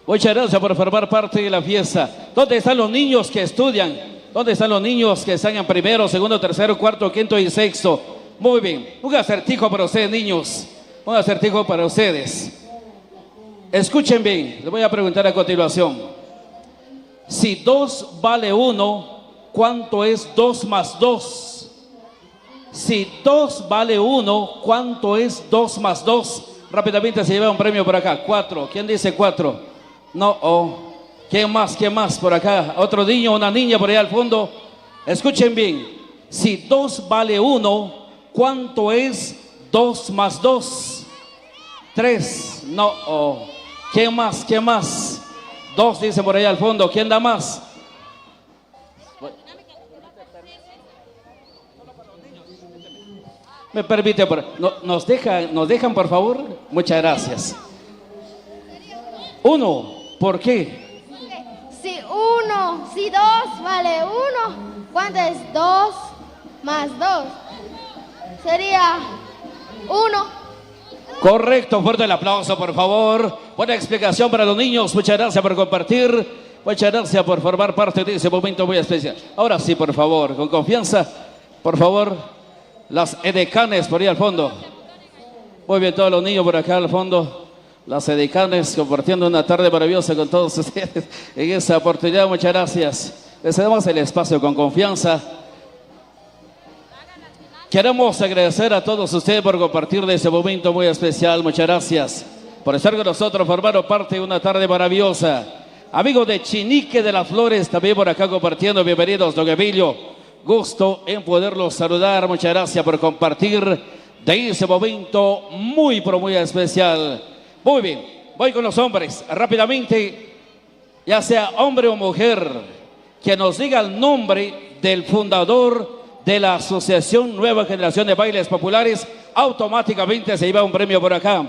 Muchas gracias por formar parte de la fiesta. ¿Dónde están los niños que estudian? ¿Dónde están los niños que están en primero, segundo, tercero, cuarto, quinto y sexto? Muy bien, un acertijo para ustedes, niños. Un acertijo para ustedes. Escuchen bien, les voy a preguntar a continuación. Si 2 vale 1, ¿cuánto es 2 más 2? Si 2 vale 1, ¿cuánto es 2 más 2? Rápidamente se lleva un premio por acá. 4. ¿Quién dice 4? No. Oh. ¿Quién más? ¿Quién más por acá? Otro niño, una niña por allá al fondo. Escuchen bien. Si 2 vale 1, ¿cuánto es 2 más 2? 3. No. Oh. ¿Quién más? ¿Quién más? 2 dice por allá al fondo. ¿Quién da más? Me permite, nos dejan por favor. Muchas gracias. 1, ¿por qué? Si 2 vale 1, ¿cuánto es 2 más 2? Sería 1. Correcto, fuerte el aplauso, por favor. Buena explicación para los niños. Muchas gracias por compartir. Muchas gracias por formar parte de ese momento muy especial. Ahora sí, por favor, con confianza, por favor, las edecanes por ahí al fondo. Muy bien, todos los niños por acá al fondo. Las edecanes compartiendo una tarde maravillosa con todos ustedes en esta oportunidad. Muchas gracias. Les damos el espacio con confianza. Queremos agradecer a todos ustedes por compartir de este momento muy especial. Muchas gracias por estar con nosotros, formando parte de una tarde maravillosa. Amigos de Chinique de las Flores, también por acá compartiendo. Bienvenidos, don Emilio. Gusto en poderlos saludar. Muchas gracias por compartir de ese momento muy, pero muy especial. Muy bien, voy con los hombres. Rápidamente, ya sea hombre o mujer, que nos diga el nombre del fundador de la Asociación Nueva Generación de Bailes Populares, automáticamente se lleva un premio por acá.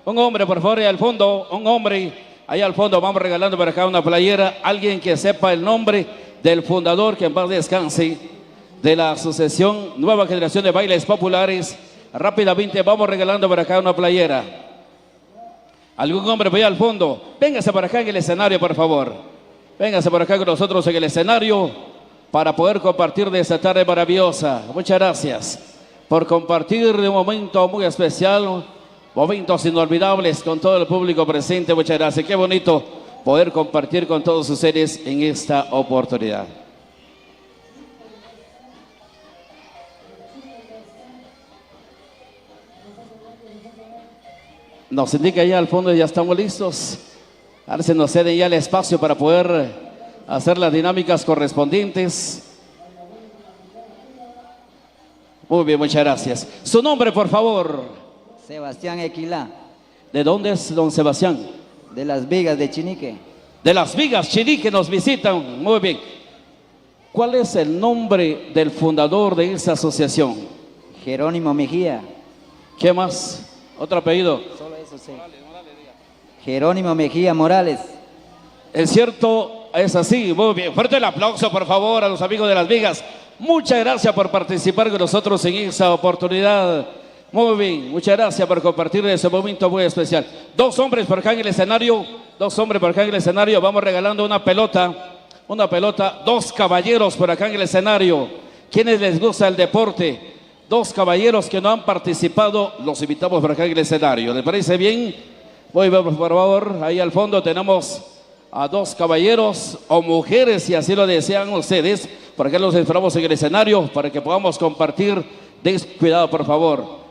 Un hombre, por favor, ahí al fondo, un hombre, ahí al fondo, vamos regalando para acá una playera, alguien que sepa el nombre del fundador, que en paz descanse, de la Asociación Nueva Generación de Bailes Populares. Rápidamente vamos regalando para acá una playera. Algún hombre vaya al fondo, véngase para acá en el escenario, por favor. Véngase por acá con nosotros en el escenario para poder compartir de esta tarde maravillosa. Muchas gracias por compartir un momento muy especial, momentos inolvidables con todo el público presente. Muchas gracias. Qué bonito poder compartir con todos ustedes en esta oportunidad. Nos indica ya al fondo, ya estamos listos. Ahora se nos cede ya el espacio para poder hacer las dinámicas correspondientes. Muy bien, muchas gracias. Su nombre, por favor. Sebastián Equilá. ¿De dónde es don Sebastián? De Las Vigas de Chinique. De Las Vigas, Chinique, nos visitan. Muy bien. ¿Cuál es el nombre del fundador de esta asociación? Jerónimo Mejía. ¿Qué más? ¿Otro apellido? Solo eso sé. Jerónimo Mejía Morales. Es cierto, es así. Muy bien. Fuerte el aplauso, por favor, a los amigos de Las Vigas. Muchas gracias por participar con nosotros en esta oportunidad. Muy bien, muchas gracias por compartir ese momento muy especial. Dos hombres por acá en el escenario, vamos regalando una pelota, dos caballeros por acá en el escenario. ¿Quiénes les gusta el deporte? Dos caballeros que no han participado, los invitamos por acá en el escenario. ¿Les parece bien? Muy bien, por favor, ahí al fondo tenemos a dos caballeros o mujeres, si así lo desean ustedes. Por acá los esperamos en el escenario para que podamos compartir. Cuidado, por favor.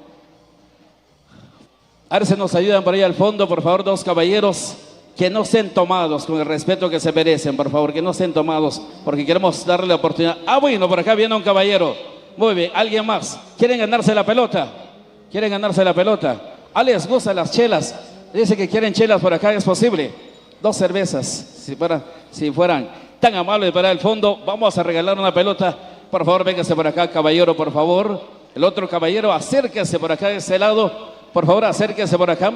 A ver si nos ayudan por ahí al fondo, por favor, dos caballeros que no sean tomados con el respeto que se merecen, por favor, que no sean tomados, porque queremos darle la oportunidad. Ah, bueno, por acá viene un caballero. Muy bien, ¿alguien más? ¿Quieren ganarse la pelota? ¿Quieren ganarse la pelota? ¿A les gustan las chelas? Dice que quieren chelas por acá, ¿es posible? Dos cervezas, si fueran tan amables para el fondo, vamos a regalar una pelota. Por favor, véngase por acá, caballero, por favor. El otro caballero, acérquese por acá de ese lado. Por favor, acérquese por acá.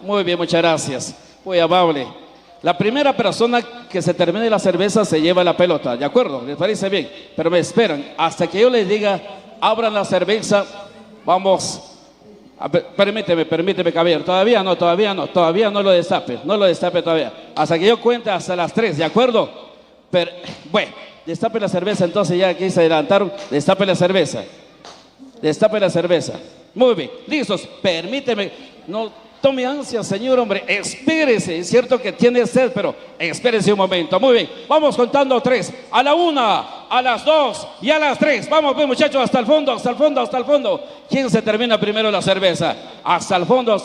Muy bien, muchas gracias. Muy amable. La primera persona que se termine la cerveza se lleva la pelota, ¿de acuerdo? ¿Les parece bien? Pero me esperan hasta que yo les diga, abran la cerveza. Vamos. Permíteme, caballero. Todavía no lo destape. No lo destape todavía. Hasta que yo cuente hasta las 3, ¿de acuerdo? Pero, bueno, destape la cerveza, entonces ya aquí se adelantaron. Destape la cerveza. Muy bien, listos. Permíteme, no tome ansia, señor, hombre. Espérese, es cierto que tiene sed, pero espérese un momento. Muy bien, vamos contando 3. A la 1, a las 2 y a las 3. Vamos, pues, muchachos, hasta el fondo. ¿Quién se termina primero la cerveza? Hasta el fondo.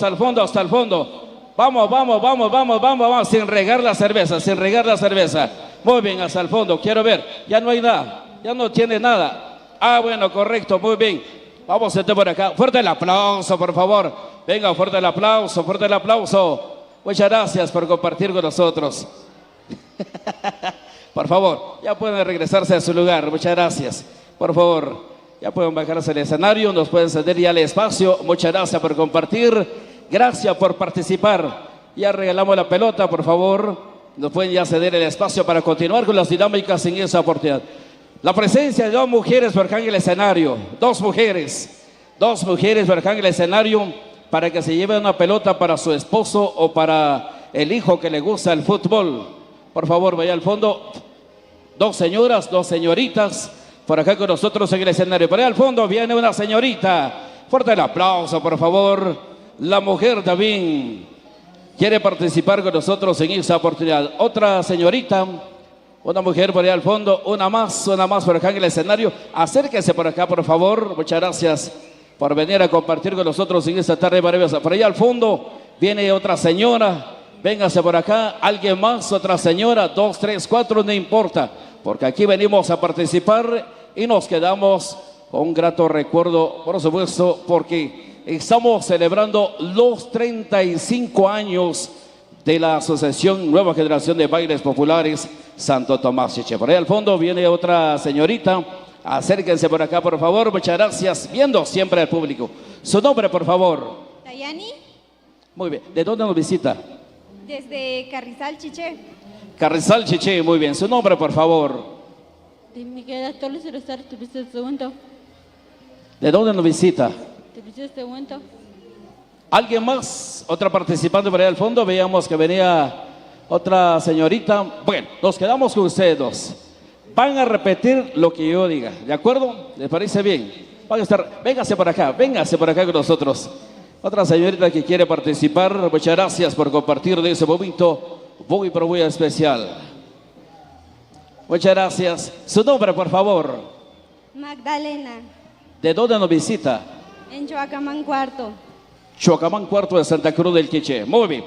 Vamos, sin regar la cerveza. Muy bien, hasta el fondo. Quiero ver, ya no hay nada, ya no tiene nada. Ah, bueno, correcto, muy bien. Vamos a estar por acá. Fuerte el aplauso, por favor. Venga, fuerte el aplauso. Muchas gracias por compartir con nosotros. Por favor, ya pueden regresarse a su lugar. Muchas gracias. Por favor, ya pueden bajarse al escenario. Nos pueden ceder ya el espacio. Muchas gracias por compartir. Gracias por participar. Ya regalamos la pelota, por favor. Nos pueden ya ceder el espacio para continuar con las dinámicas en esa oportunidad. La presencia de dos mujeres por acá en el escenario. Dos mujeres por acá en el escenario para que se lleve una pelota para su esposo o para el hijo que le gusta el fútbol. Por favor, vaya al fondo. Dos señoras, dos señoritas por acá con nosotros en el escenario. Por ahí al fondo viene una señorita. Fuerte el aplauso, por favor. La mujer también quiere participar con nosotros en esa oportunidad. Otra señorita. Una mujer por ahí al fondo, una más por acá en el escenario. Acérquese por acá, por favor. Muchas gracias por venir a compartir con nosotros en esta tarde maravillosa. Por allá al fondo viene otra señora. Véngase por acá. Alguien más, otra señora. 2, 3, 4, no importa. Porque aquí venimos a participar y nos quedamos con un grato recuerdo, por supuesto, porque estamos celebrando los 35 años de la Asociación Nueva Generación de Bailes Populares Santo Tomás Chiche. Por ahí al fondo viene otra señorita. Acérquense por acá, por favor. Muchas gracias. Viendo siempre al público. Su nombre, por favor. Dayani. Muy bien. ¿De dónde nos visita? Desde Carrizal, Chiché. Carrizal Chiché, muy bien. Su nombre, por favor. De Miguel Torres Rosar, te viste segundo. ¿De dónde nos visita? Te viste segundo. ¿Alguien más? ¿Otra participante por ahí al fondo? Veíamos que venía otra señorita. Bueno, nos quedamos con ustedes dos. Van a repetir lo que yo diga, ¿de acuerdo? ¿Les parece bien? Van a estar, véngase por acá con nosotros. Otra señorita que quiere participar, muchas gracias por compartir de ese momento muy pero muy especial. Muchas gracias. Su nombre, por favor. Magdalena, ¿De dónde nos visita? en Choacamán, Cuarto. Chocamán, Cuarto de Santa Cruz del Quiché. Muy bien.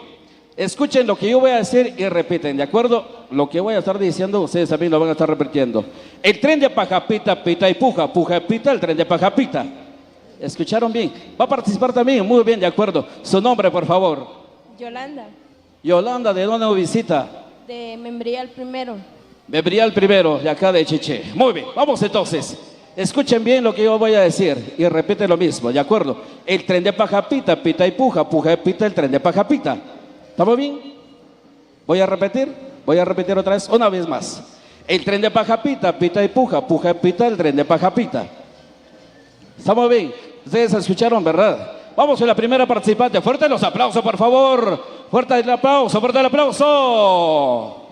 Escuchen lo que yo voy a decir y repiten, ¿de acuerdo? Lo que voy a estar diciendo, ustedes también lo van a estar repitiendo. El tren de Pajapita, pita y puja, puja y pita, el tren de Pajapita. ¿Escucharon bien? ¿Va a participar también? Muy bien, de acuerdo. Su nombre, por favor. Yolanda, Yolanda, ¿de dónde nos visita? de Membrial Primero. Membrial Primero, de acá de Chiché. Muy bien, vamos entonces. Escuchen bien lo que yo voy a decir y repiten lo mismo, ¿de acuerdo? El tren de Pajapita, pita y puja, puja y pita, el tren de Pajapita. ¿Estamos bien? Voy a repetir otra vez, una vez más. El tren de Pajapita, pita y puja, puja y pita, el tren de Pajapita. ¿Estamos bien? Ustedes escucharon, ¿verdad? Vamos con la primera participante. Fuerte los aplausos, por favor. Fuerte el aplauso, fuerte el aplauso.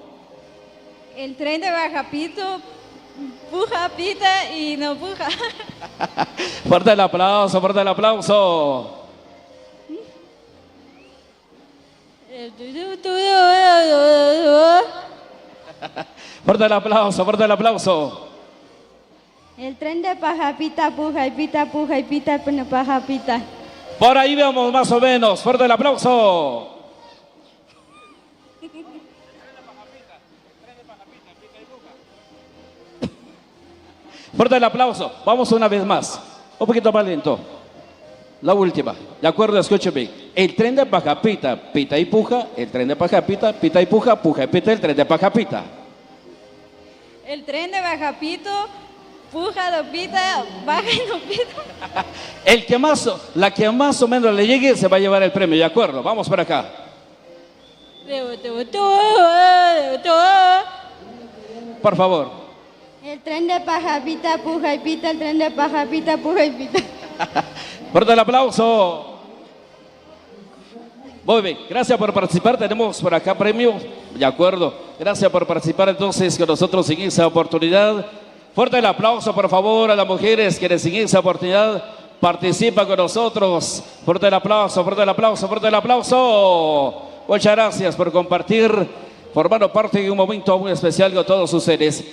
El tren de Bajapito, puja, pita y no puja. Fuerte el aplauso, fuerte el aplauso. Fuerte el aplauso, fuerte el aplauso. El tren de Pajapita, puja y pita, Pajapita. Por ahí vemos más o menos. Fuerte el aplauso. Fuerte el aplauso. Vamos una vez más. Un poquito más lento. La última. ¿De acuerdo? Escuchen bien. El tren de Pajapita, pita y puja. El tren de Pajapita, pita y puja, puja y pita, el tren de Pajapita. El tren de Bajapito, puja, no pita, baja y no pita. El que más, la que más o menos le llegue se va a llevar el premio. ¿De acuerdo? Vamos por acá. Por favor. El tren de Pajapita, puja y pita, el tren de Pajapita, puja y pita. Fuerte el aplauso. Muy bien, gracias por participar. Tenemos por acá premio. De acuerdo. Gracias por participar entonces con nosotros en esa oportunidad. Fuerte el aplauso, por favor, a las mujeres que en esa oportunidad participan con nosotros. Fuerte el aplauso, fuerte el aplauso, fuerte el aplauso. Muchas gracias por compartir, formando parte de un momento muy especial con todos ustedes.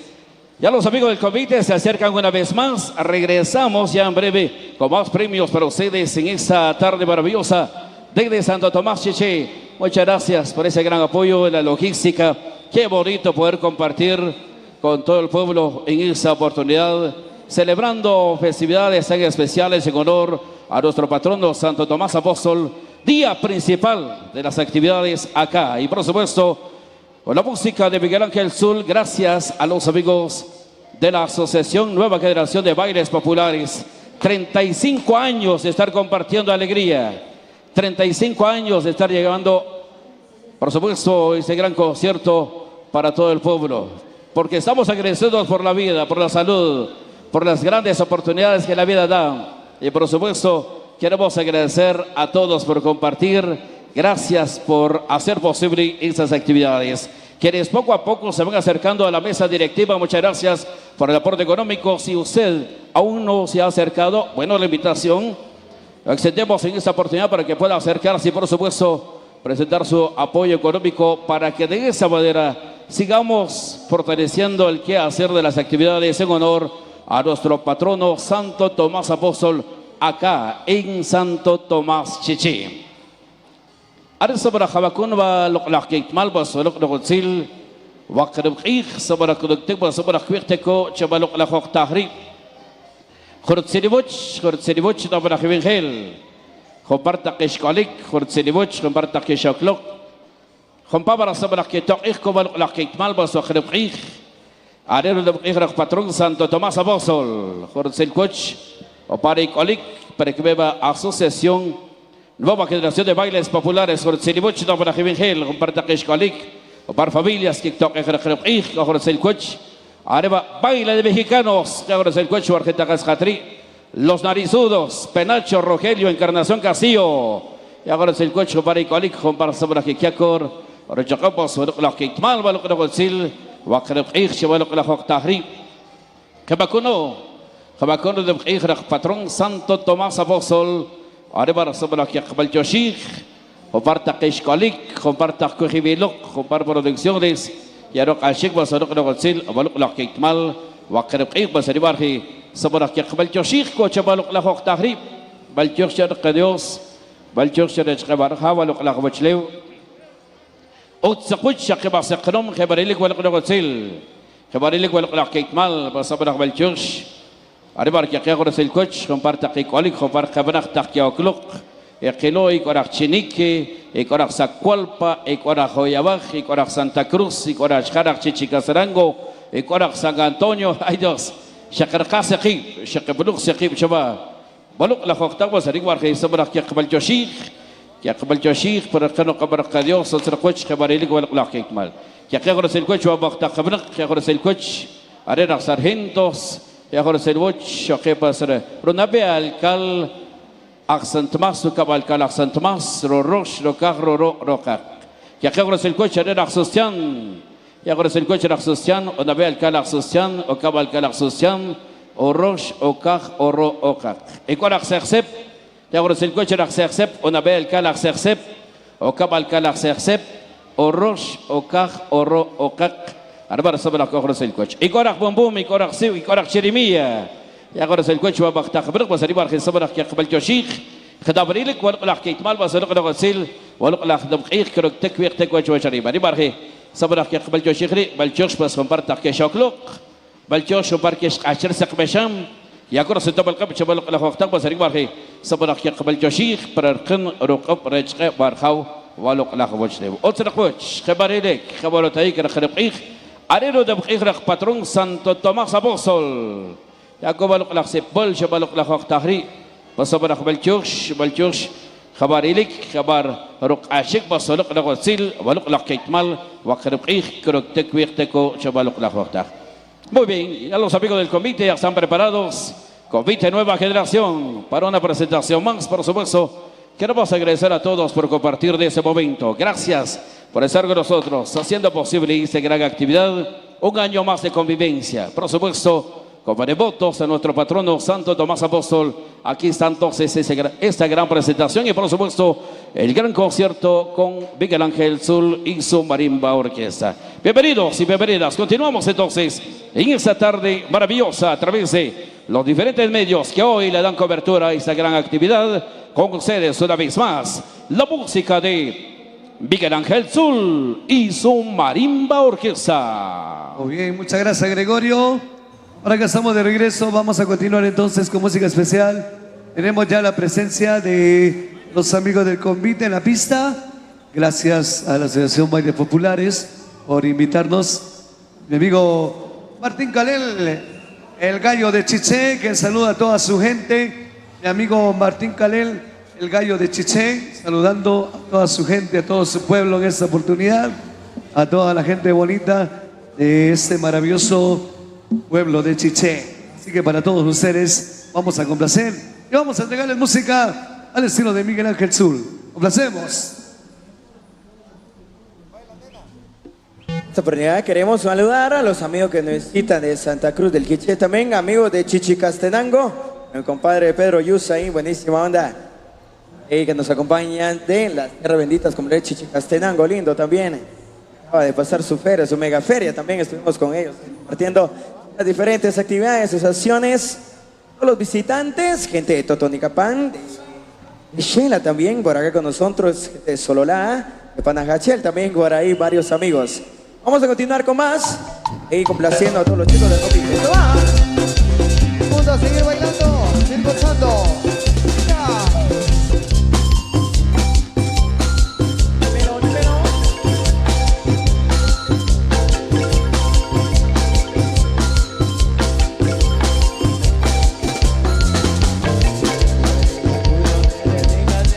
Ya los amigos del comité se acercan una vez más. Regresamos ya en breve con más premios para ustedes en esta tarde maravillosa desde Santo Tomás Chiché. Muchas gracias por ese gran apoyo en la logística. Qué bonito poder compartir con todo el pueblo en esta oportunidad, celebrando festividades tan especiales en honor a nuestro patrono Santo Tomás Apóstol, día principal de las actividades acá. Y por supuesto, con la música de Miguel Ángel Zul, gracias a los amigos de la Asociación Nueva Generación de Bailes Populares. 35 años de estar compartiendo alegría. 35 años de estar llegando, por supuesto, ese gran concierto para todo el pueblo. Porque estamos agradecidos por la vida, por la salud, por las grandes oportunidades que la vida da. Y por supuesto, queremos agradecer a todos por compartir. Gracias por hacer posible esas actividades. Quienes poco a poco se van acercando a la mesa directiva, muchas gracias por el aporte económico. Si usted aún no se ha acercado, bueno, la invitación lo extendemos en esta oportunidad para que pueda acercarse y por supuesto presentar su apoyo económico para que de esa manera sigamos fortaleciendo el quehacer de las actividades en honor a nuestro patrono Santo Tomás Apóstol acá en Santo Tomás Chiché. Ari sabara khabakun ba loqlaqik malba solok noqsil waqrib qiq sabara kuduktik ba sabara qiqteko chabalok laqoq tahri khurut sediboch dabara khibin khil khoparta qishqalik khurut sediboch khoparta qishaklok khompa bara sabara qitok ko balok laqik malba waqrib qiq ari qiq patron Santo Tomás Apóstol khurut selkoch o para ikolik para que beba asociación Nueva generación de bailes populares por Siribuchno para Jivingel, con Partakesh Kolik, o para familias que toquen Jerejej, con el coche. Arriba, baile de mexicanos, con el coche, Argenta Cascatri, los narizudos, Penacho, Rogelio, Encarnación Castillo, y ahora el coche para Kolik, con para Sabra Kikiakor, Orechakopos, la Kitmal, Balocrogozil, Wakrejej, Chevalocla Hoktahri, Kebakuno, Kebakuno de Ijrach, patrón Santo Tomás Apóstol. Arriba sobre aquí Jabal Yoshik, comparta Keshkolik, comparta Kujibilok, comparta producciones, y ahora Ashik va a ser lo que el Baluk la Kitmal, Wakrek va a ser Ibarji, sobre aquí Jabal Yoshik, Cochabaluk la Hoktahri, Balchosher Kadios, Balchosher Escabarja, Baluk la Hochlev, Otsakuch, Shakiba Sakrom, Hebarilik, Baluk la Hotel, Hebarilik, Baluk la Kitmal, va a ser Balchosh. Arriba que aquí ahora es el coche, comparta que cualic, comparta que van a que oclok, equilo y corax chinique, y corax sacualpa, y corax joyabaj, y corax Santa Cruz, y corax carax chichicasarango, y corax San Antonio, ay Dios, shakarcas aquí, shakabuluk sekib chava, baluk la octava se igual que sobre que acabal yoshik, para que no cabarca Dios, otro coche que barili igual la que mal, que aquí ahora es el coche, va a bajar que ahora es el coche, arena sargentos. Y ahora se lo choque para ser. Pero no vea alcal accent más, su cabalcal accent más, roch, rocar, rocar. Y ahora se el coche de Axostian. Y ahora se el coche de Axostian, o no vea alcal Axostian, o cabalcal Axostian, o roch, o car, o ro, o car. Y cuando Axercep, y ahora se el coche de Axercep, o no vea alcal Axercep, o cabalcal Axercep, o roch, o car, o ro, o car. Ahora sobre la coja el coche. Y coraje bombum, y coraje siu, y coraje chirimia. Y ahora el coche va a bajar. Pero pues arriba que sobre la que acaba el yoshik. Que da abrir el cuerpo la que mal va a ser lo que lo sil. O lo que la de creo que te coche va a arriba. Arriba que sobre la que acaba el yoshik. Balchosh pues comparta que shoklok. Balchosh para que ayer se comecham. Y ahora se toma el campo sobre lo que la octava pues arriba que sobre la que acaba el yoshik para que rocop rechque barjau. O lo que la coche. Otra coche. Que barele. Que barotay que la Arero de Ijrach patrón Santo Tomás Apóstol. Jacob la Sepol, Shabalok la Hoktahri, Basabarach Balchosh, Jabarilik, Jabar Rok Ashik, Basolok la Gosil, Balok la Keitmal, Wakrepich, Kroktekwirteco, Shabalok la Hoktah. Muy bien, ya los amigos del comité ya están preparados. Comité Nueva Generación para una presentación más, por supuesto. Queremos agradecer a todos por compartir de ese momento. Gracias por estar con nosotros, haciendo posible esta gran actividad. Un año más de convivencia. Por supuesto, como devotos a nuestro patrono Santo Tomás Apóstol, aquí está entonces esta gran presentación y por supuesto el gran concierto con Miguel Ángel Zul y su marimba orquesta. Bienvenidos y bienvenidas. Continuamos entonces en esta tarde maravillosa a través de los diferentes medios que hoy le dan cobertura a esta gran actividad. Con ustedes una vez más la música de Miguel Ángel Zul y su marimba orquesta. Muy bien, muchas gracias Gregorio. Ahora que estamos de regreso, vamos a continuar entonces con música especial. Tenemos ya la presencia de los amigos del convite en la pista. Gracias a la Asociación Bailes Populares por invitarnos. Mi amigo Martín Calel, el gallo de Chiché, que saluda a toda su gente. Mi amigo Martín Calel, el gallo de Chiché, saludando a toda su gente, a todo su pueblo en esta oportunidad. A toda la gente bonita de este maravilloso pueblo de Chiché. Así que para todos ustedes vamos a complacer y vamos a entregarles música al estilo de Miguel Ángel Zul. Complacemos. Esta oportunidad queremos saludar a los amigos que nos visitan de Santa Cruz del Quiché, también amigos de Chichicastenango, mi compadre Pedro Yusa ahí, buenísima onda, y que nos acompañan de las tierras benditas como de Chichicastenango, lindo también. Acaba de pasar su feria, su mega feria, también estuvimos con ellos compartiendo las diferentes actividades, sus acciones, todos los visitantes, gente de Totonicapán, de Shela también, por acá con nosotros, de Sololá, de Panajachel también, por ahí varios amigos. Vamos a continuar con más y complaciendo a todos los chicos del comité. ¡Esto va! Vamos a seguir bailando, seguir gozando.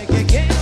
Que quiero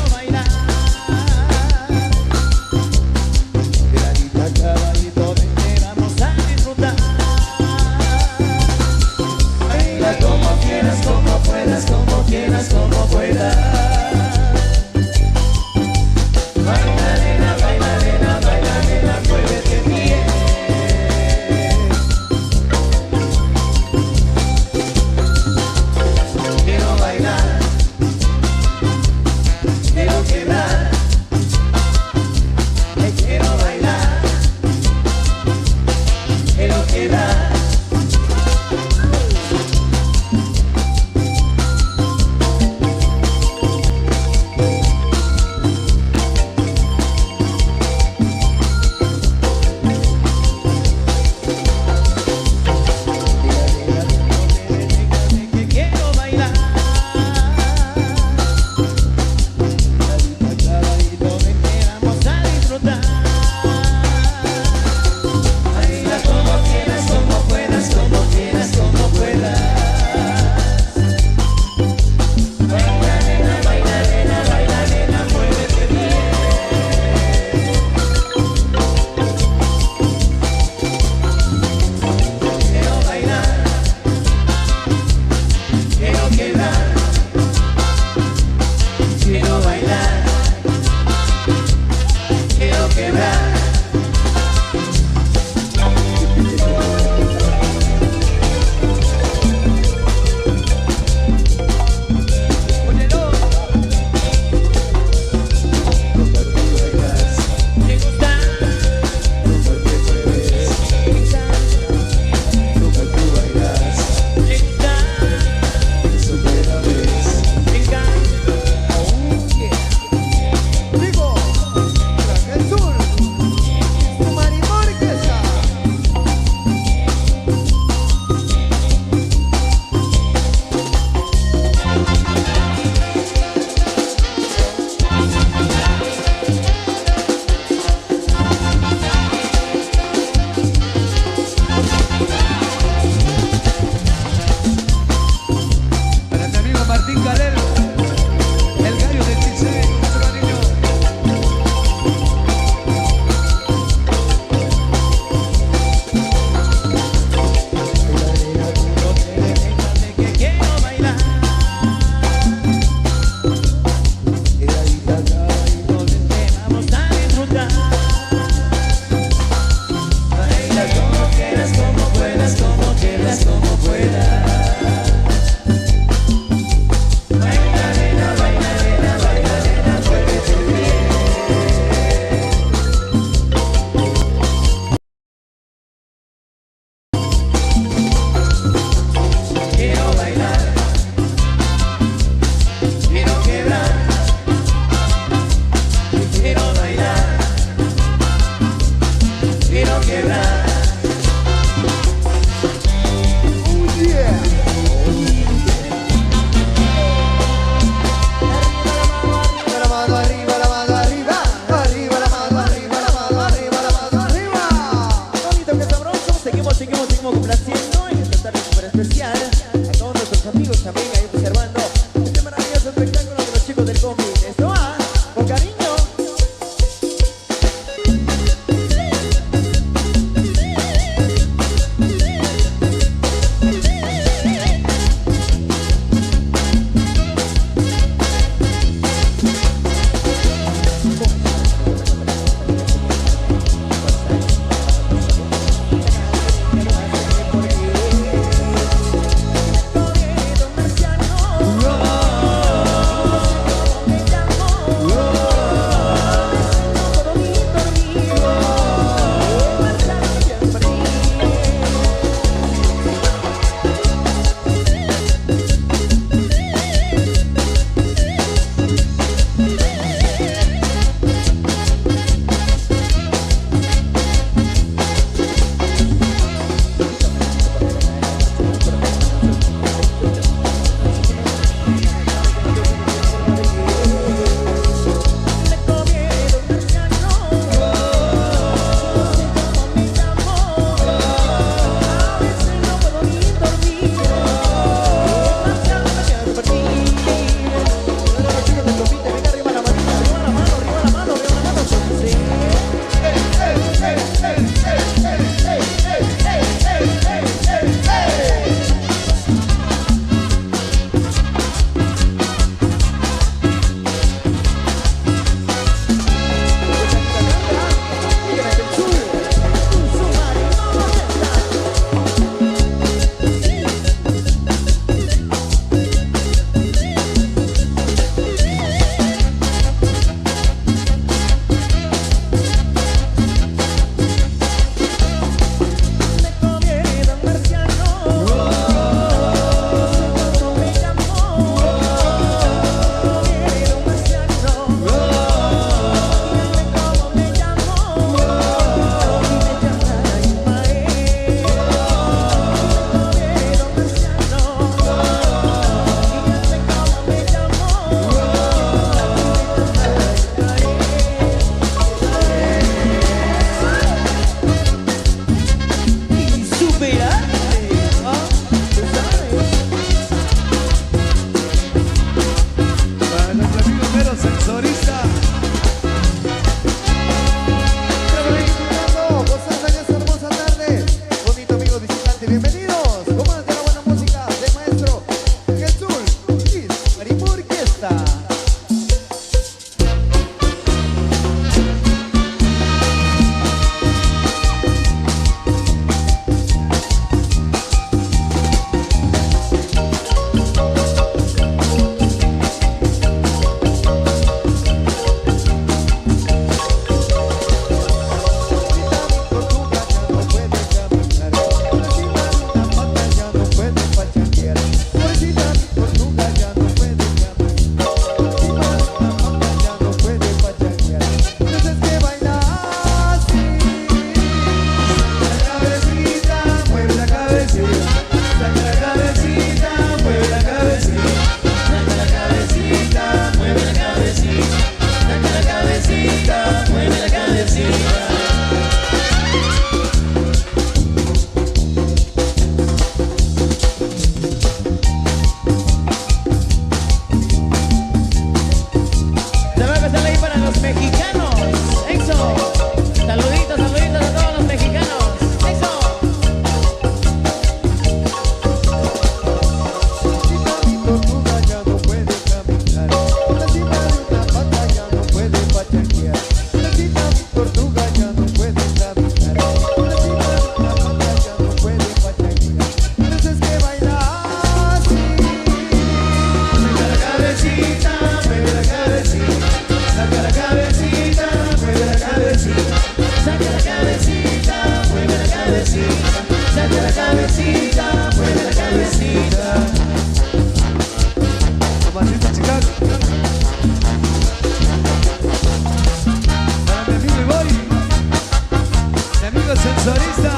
amigo sensorista.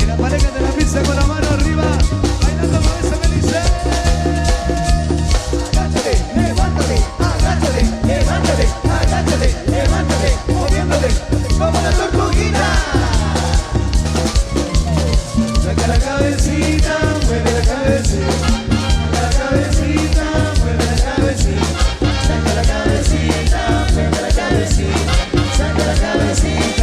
Y la pareja de la pizza con la mano arriba, bailando con esa que dice. Agáchate, levántate, agáchate, levántate, agáchate, levántate, moviéndote como la tortuguita. Saca la cabecita, mueve la cabecita. Saca la cabecita, mueve la cabecita. Saca la cabecita, mueve la cabecita. Saca la cabecita.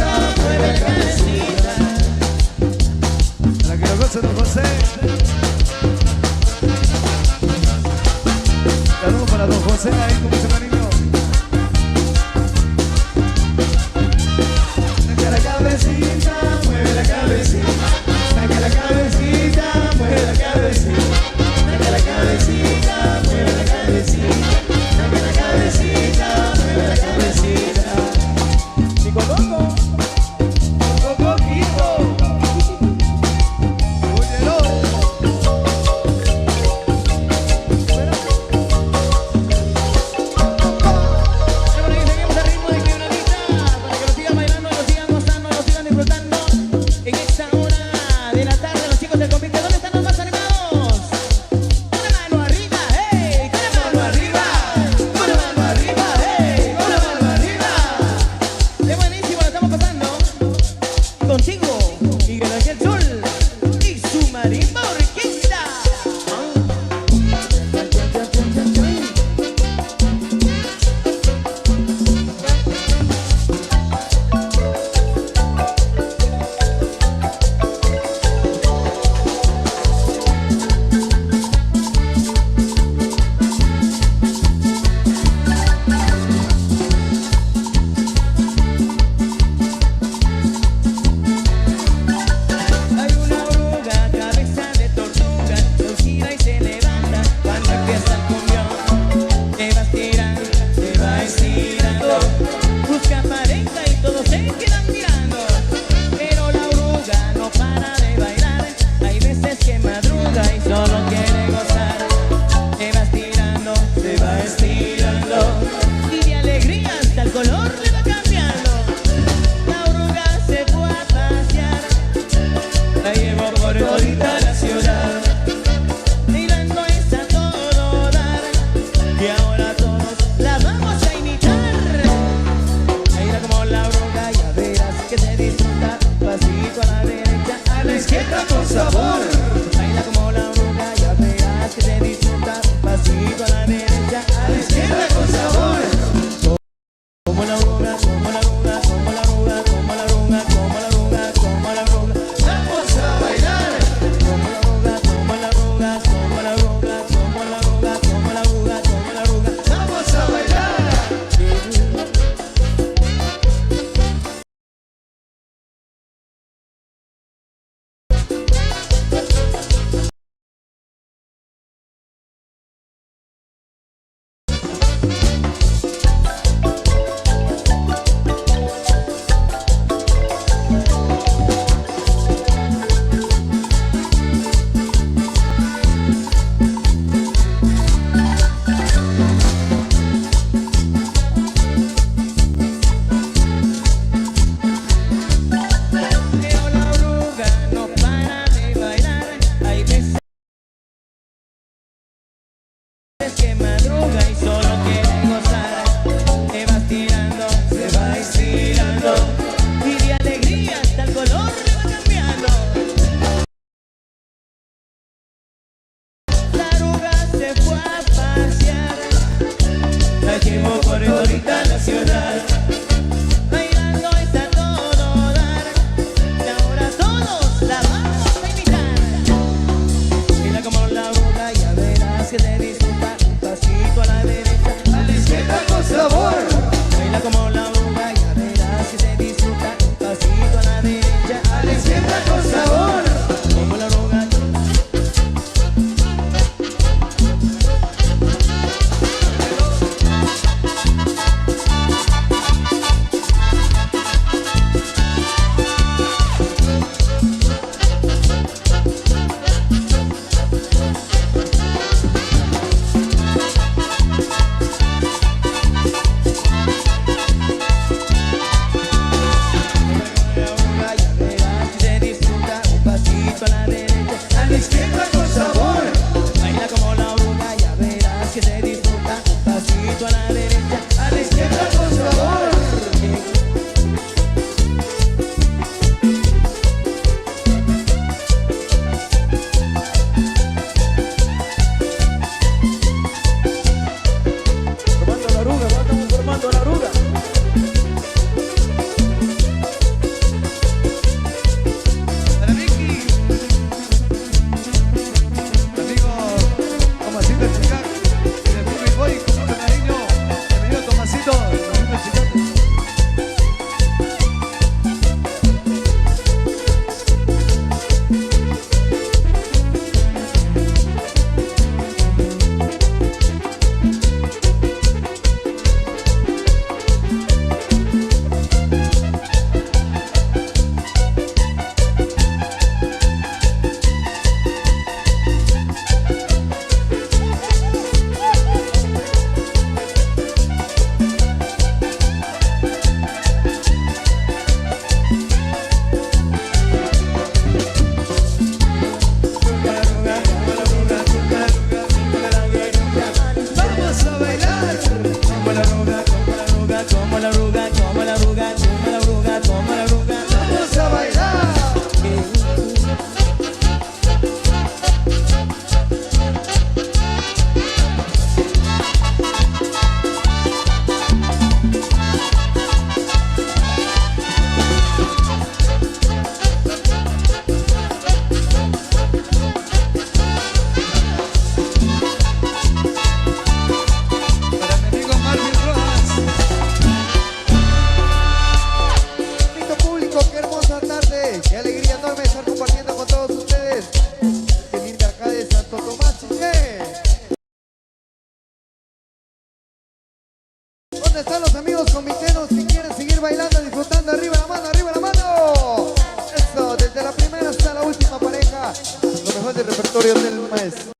mano, arriba la mano, arriba la mano. Eso, desde la primera hasta la última pareja. Lo mejor del repertorio del maestro.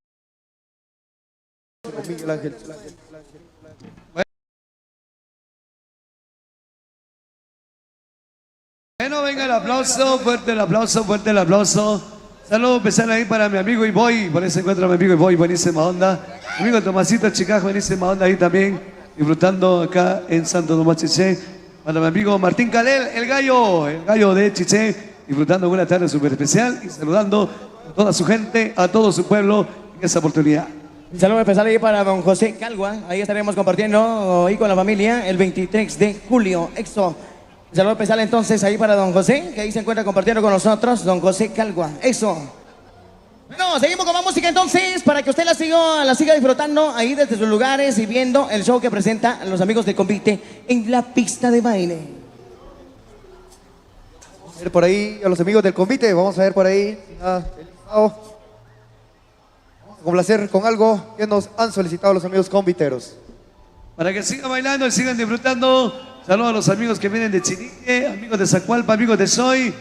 Miguel Ángel. Bueno, venga el aplauso, fuerte el aplauso, fuerte el aplauso. Saludos especial ahí para mi amigo Iboy, por ese encuentro mi amigo Iboy, buenísima onda. Mi amigo Tomasito Chicago, buenísima onda ahí también, disfrutando acá en Santo Tomás Chiché. Para mi amigo Martín Calel, el gallo de Chiché, disfrutando una tarde súper especial y saludando a toda su gente, a todo su pueblo en esa oportunidad. Un saludo especial ahí para don José Calgua, ahí estaremos compartiendo hoy con la familia el 23 de julio, EXO. Un saludo especial entonces ahí para don José, que ahí se encuentra compartiendo con nosotros, don José Calgua, EXO. Bueno, seguimos con más música entonces, para que usted la siga disfrutando ahí desde sus lugares y viendo el show que presenta los amigos de Convite en la pista de baile. Vamos a ver por ahí a los amigos del convite, vamos a ver por ahí. El listado. Vamos a complacer con algo que nos han solicitado los amigos conviteros. Para que sigan bailando y sigan disfrutando. Saludos a los amigos que vienen de Chinique, amigos de Zacualpa, amigos de Soy,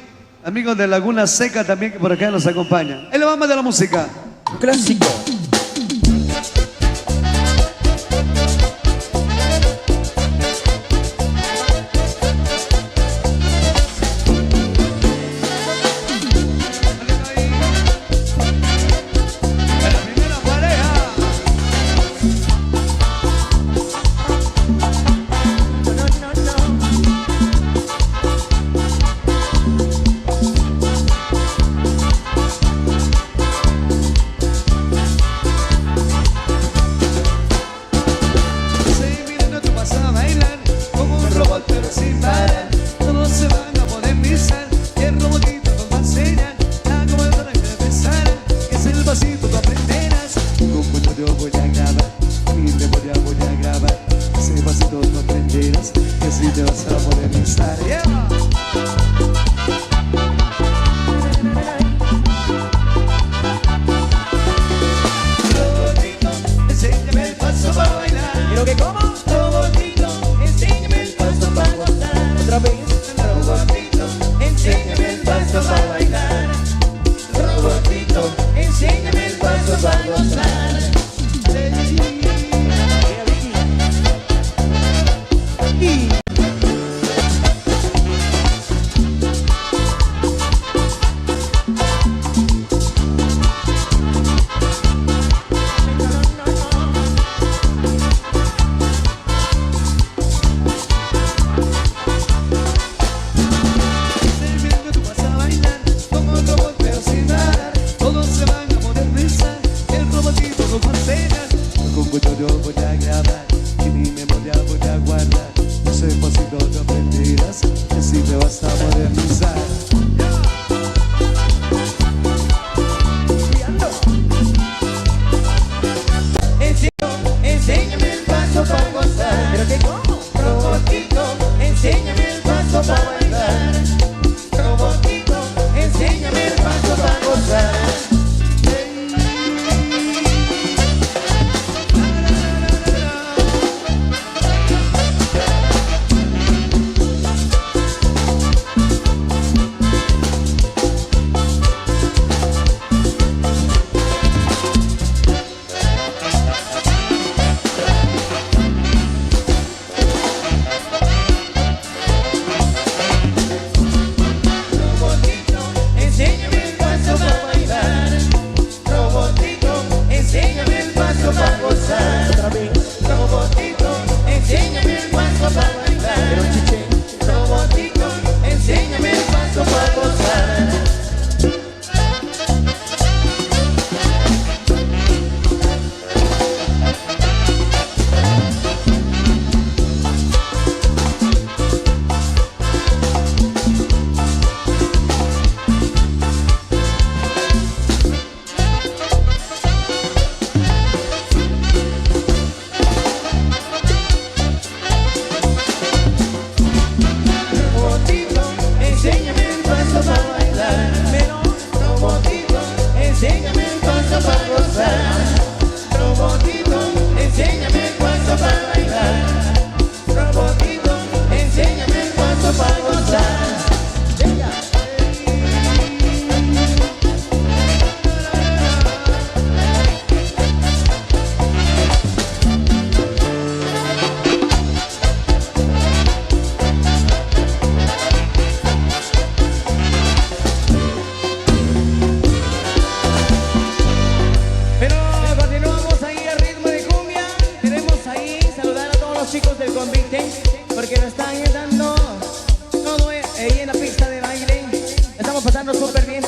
amigos de Laguna Seca también que por acá nos acompañan. Ahí le vamos de la música. Clásico.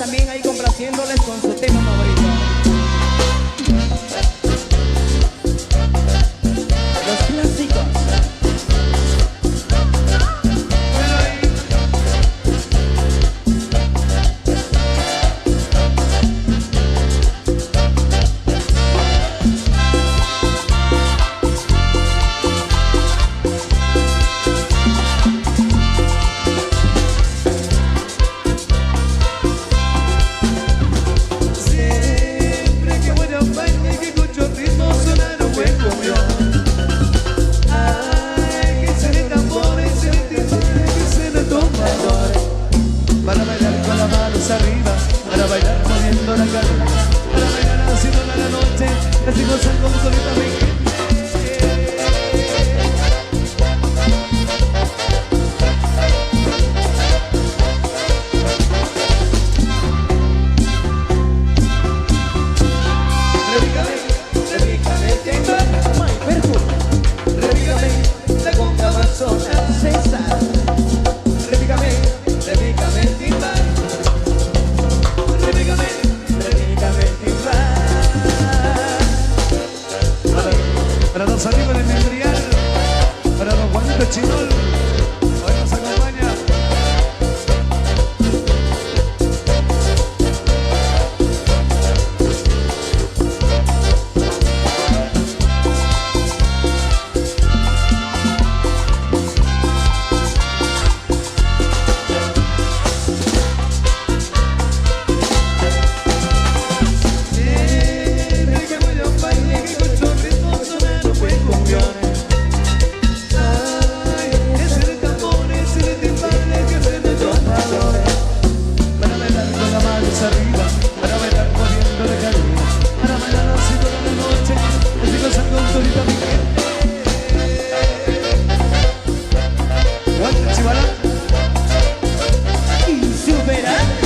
también ahí complaciéndoles con su tema favorito. Los clásicos. Siempre que voy a un baile que escucho ritmo sonar un buen cumbión. Ay, que suene tambores, suene timbales, que suene tumbador. Para bailar con las manos arriba, para bailar moviendo la cadera, para bailar haciendo la noche, así gozan con solita mi gente. La conga va a sonar César. Repícame el timbal. Repícame el timbal. Para los amigos del Memorial, para don Juanito Chinol, hoy nos acompaña. Siempre que voy a un baile que escucho ritmo sonar un buen cumbión. Ay, es el tambor, es el timbal que suena tumbadores. Para bailar con las manos arriba, para bailar moviendo la cadera, para bailar así toda la noche, así gozan con solita mi gente. Guante Chivalán. Insuperable.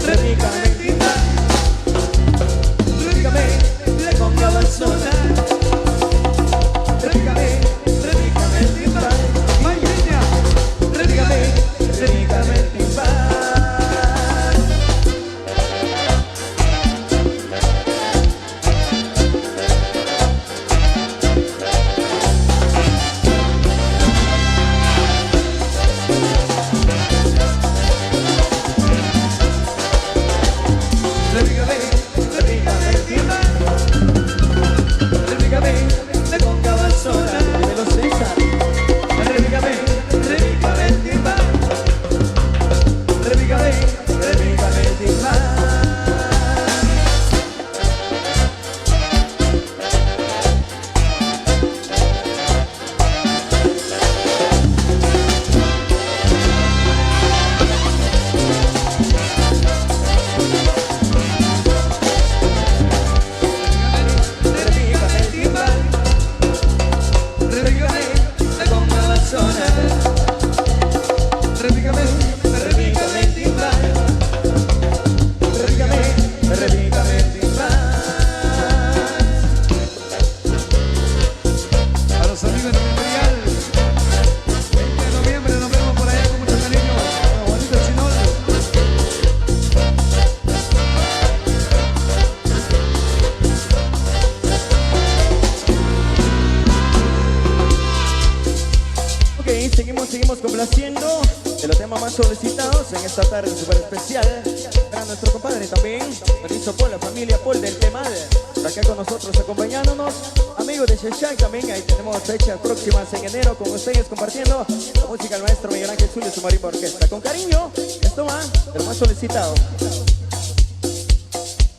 Repícame el timbal. Repícame, la conga va a sonar. Repícame el timbal. Mañana, repícame el timbal. Repícame el timbal. Repícame, la conga va a sonar. Dímelo, César. Repícame el timbal. Repícame el timbal. Repícame el timbal. Repícame, la conga va a sonar. Repícame el timbal. Repícame el timbal. A los amigos de Memorial, 20 de noviembre nos vemos por allá con mucho cariño. Don Juanito Chinol. Ok, seguimos complaciendo de los temas más solicitados en esta tarde súper especial para nuestro compadre también, Mauricio Paul, la familia Paul del Temal, por acá con nosotros acompañándonos, amigos de Sheshak también, ahí tenemos fechas próximas en enero con ustedes compartiendo la música del maestro Miguel Ángel Zul y su marimba orquesta. Con cariño, esto va de lo más solicitado.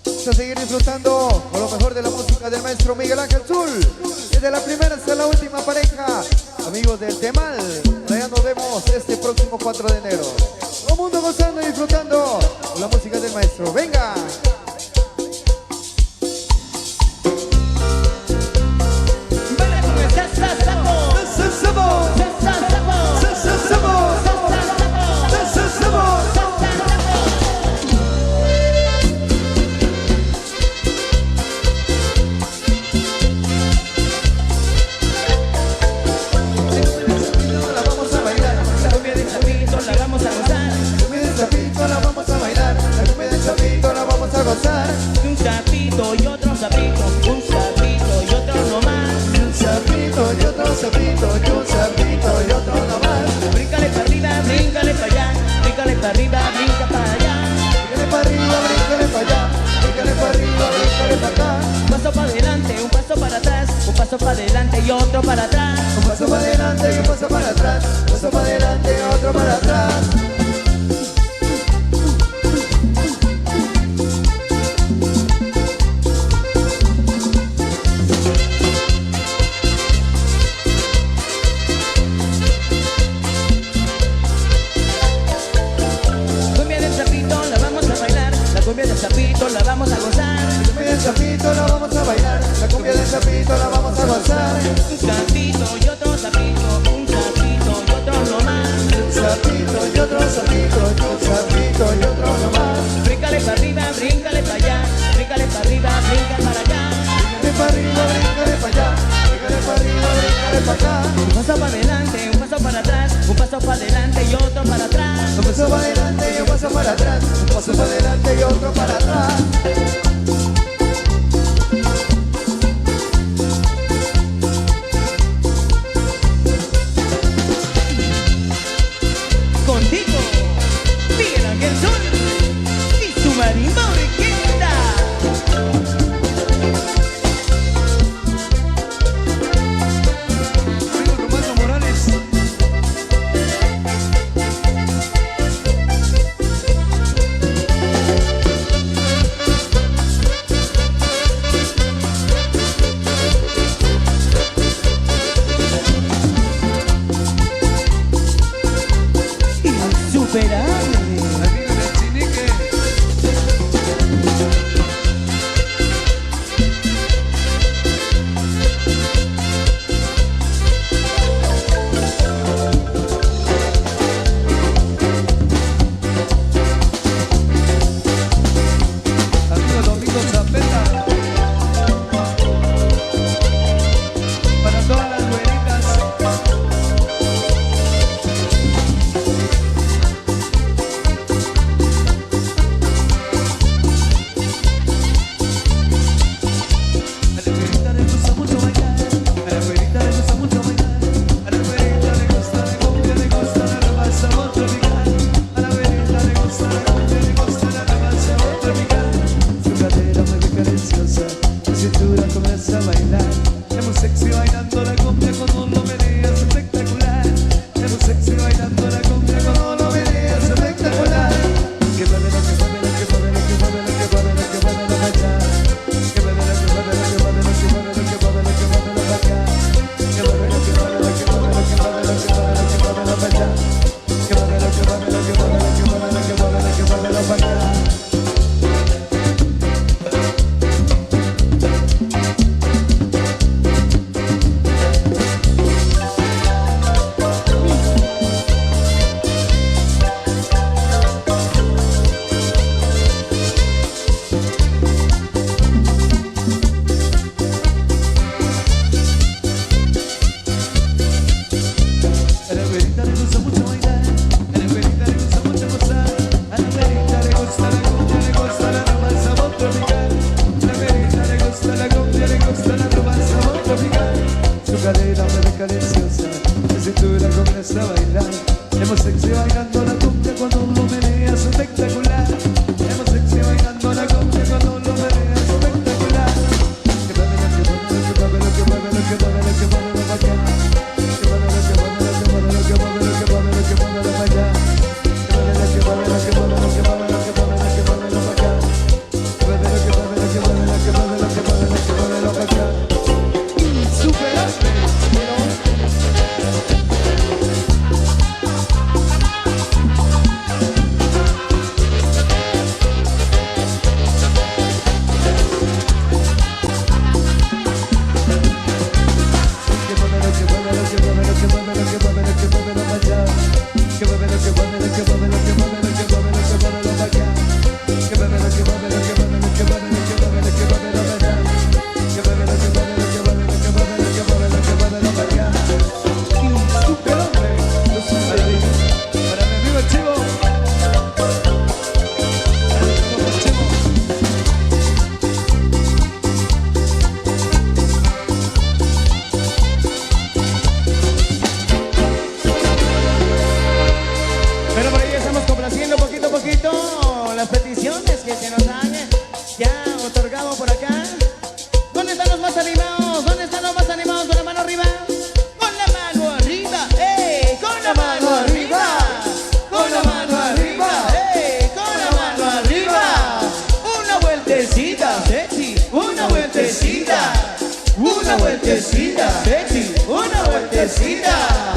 Vamos a seguir disfrutando con lo mejor de la música del maestro Miguel Ángel Zul. Desde la primera hasta la última pareja, amigos del Temal. Por allá nos vemos este próximo 4 de enero. Todo el mundo gozando y disfrutando con la música del maestro. ¡Venga! La vamos adelante y otro para atrás. Un paso para adelante y un paso para atrás. Un paso para adelante y otro para atrás. Cumbia del Zapito la vamos a bailar, la cumbia del Zapito la vamos a gozar. La cumbia del Zapito la vamos a bailar, la cumbia del Zapito la vamos a gozar. Un zapito y otro zapito, un zapito y otro nomás. Un zapito y otro zapito, y un zapito y otro nomás. Bríncale para arriba, bríncale para allá, bríncale para arriba, bríncale para allá. Bríncale para arriba, bríncale para allá, bríncale para arriba, bríncale para acá. Un paso para adelante, un paso para atrás, un paso para adelante y otro para atrás. Un paso para adelante y un paso para atrás. Un paso para adelante y otro para atrás. Contigo, Miguel Ángel Sol y su marimba orquesta. Amigo Romano Morales. Insuperable. Amigo del Chinique. Amigo Domingo Zapeta. Para todas las güeritas. A la güerita le gusta mucho bailar, a la güerita le gusta mucho bailar, a la güerita le gusta la cumbia, le gusta la rumba, el sabor tropical. A la güerita le gusta la cumbia, le gusta la rumba, el sabor tropical. Su cadera mueve cadenciosa, su cintura comienza a bailar. Es muy sexy bailando la cumbia cuando lo verías espectacular. Es muy sexy bailando la cumbia cuando lo verías espectacular. Que mueve lo que mueve lo que mueve lo que mueve lo que mueve lo que mueve lo bailar. Que mueve lo que mueve lo que mueve lo que mueve lo que mueve lo que mueve lo bailar. Que mueve lo que mueve lo que mueve lo que mueve lo que mueve lo que mueve lo bailar. Que mueve lo que mueve lo que mueve lo que mueve lo que mueve lo que mueve lo bailar. A la güerita le gusta mucho bailar, a la güerita le gusta mucho gozar, a la güerita le gusta la cumbia, le gusta la rumba, el sabor tropical. A la güerita le gusta la cumbia, le gusta la rumba, el sabor tropical. Su cadera mueve cadenciosa, su cintura comienza a bailar. Hemos sexy bailando la cumbia cuando lo verías espectacular. Hemos sexy bailando la cumbia cuando lo verías espectacular. Que mueve lo que mueve lo que mueve lo que mueve lo que mueve lo que mueve lo bailar. Que mueve lo que mueve lo que mueve lo que mueve lo que mueve lo que mueve lo bailar. Que mueve lo que mueve lo que mueve lo que mueve lo que mueve lo que mueve lo bailar. Que mueve lo que mueve lo que mueve lo que mueve lo que mueve lo que mueve lo bailar. Insuperable. más animados? ¿Dónde están los más animados? bebecita.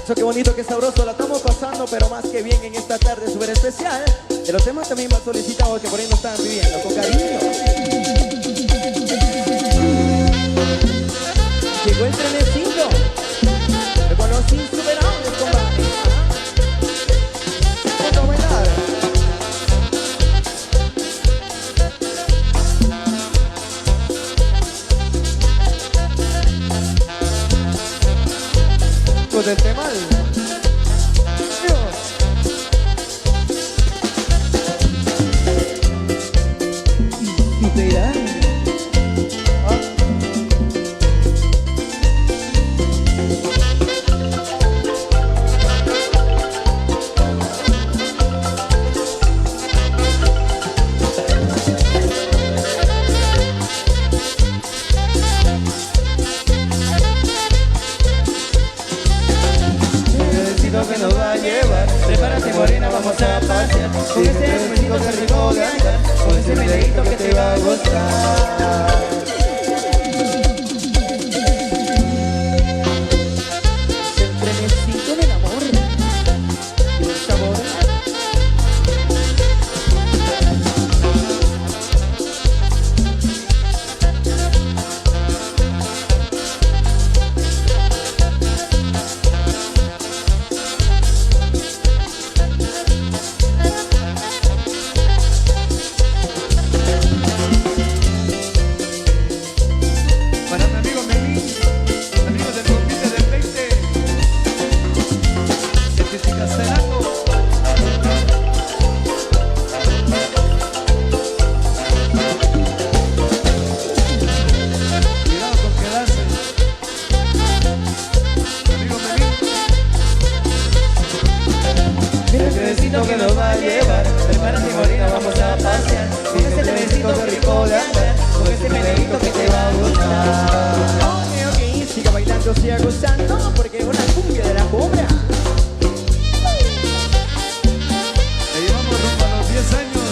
Eso qué bonito, qué sabroso, la estamos pasando, pero más que bien en esta tarde súper especial. De los temas también más solicitados que por ahí nos están pidiendo, con cariño. Llegó el trenecito, con los insuperables, compadre. Vamos a bailar. Del temal. Y te irá. Que nos va a llevar, prepárate morena, vamos a pasear con ese ruidito que rico de andar, con ese meneíto que te va a gustar. El trenecito del amor y el sabor. Que nos va a llevar, prepárate morena, vamos a pasear con ese trenecito que rico de andar, con ese meneíto que te va a gustar. Ok, siga bailando, siga gozando, porque es una cumbia de la cobra. Le llevamos rumbo a los 10 años.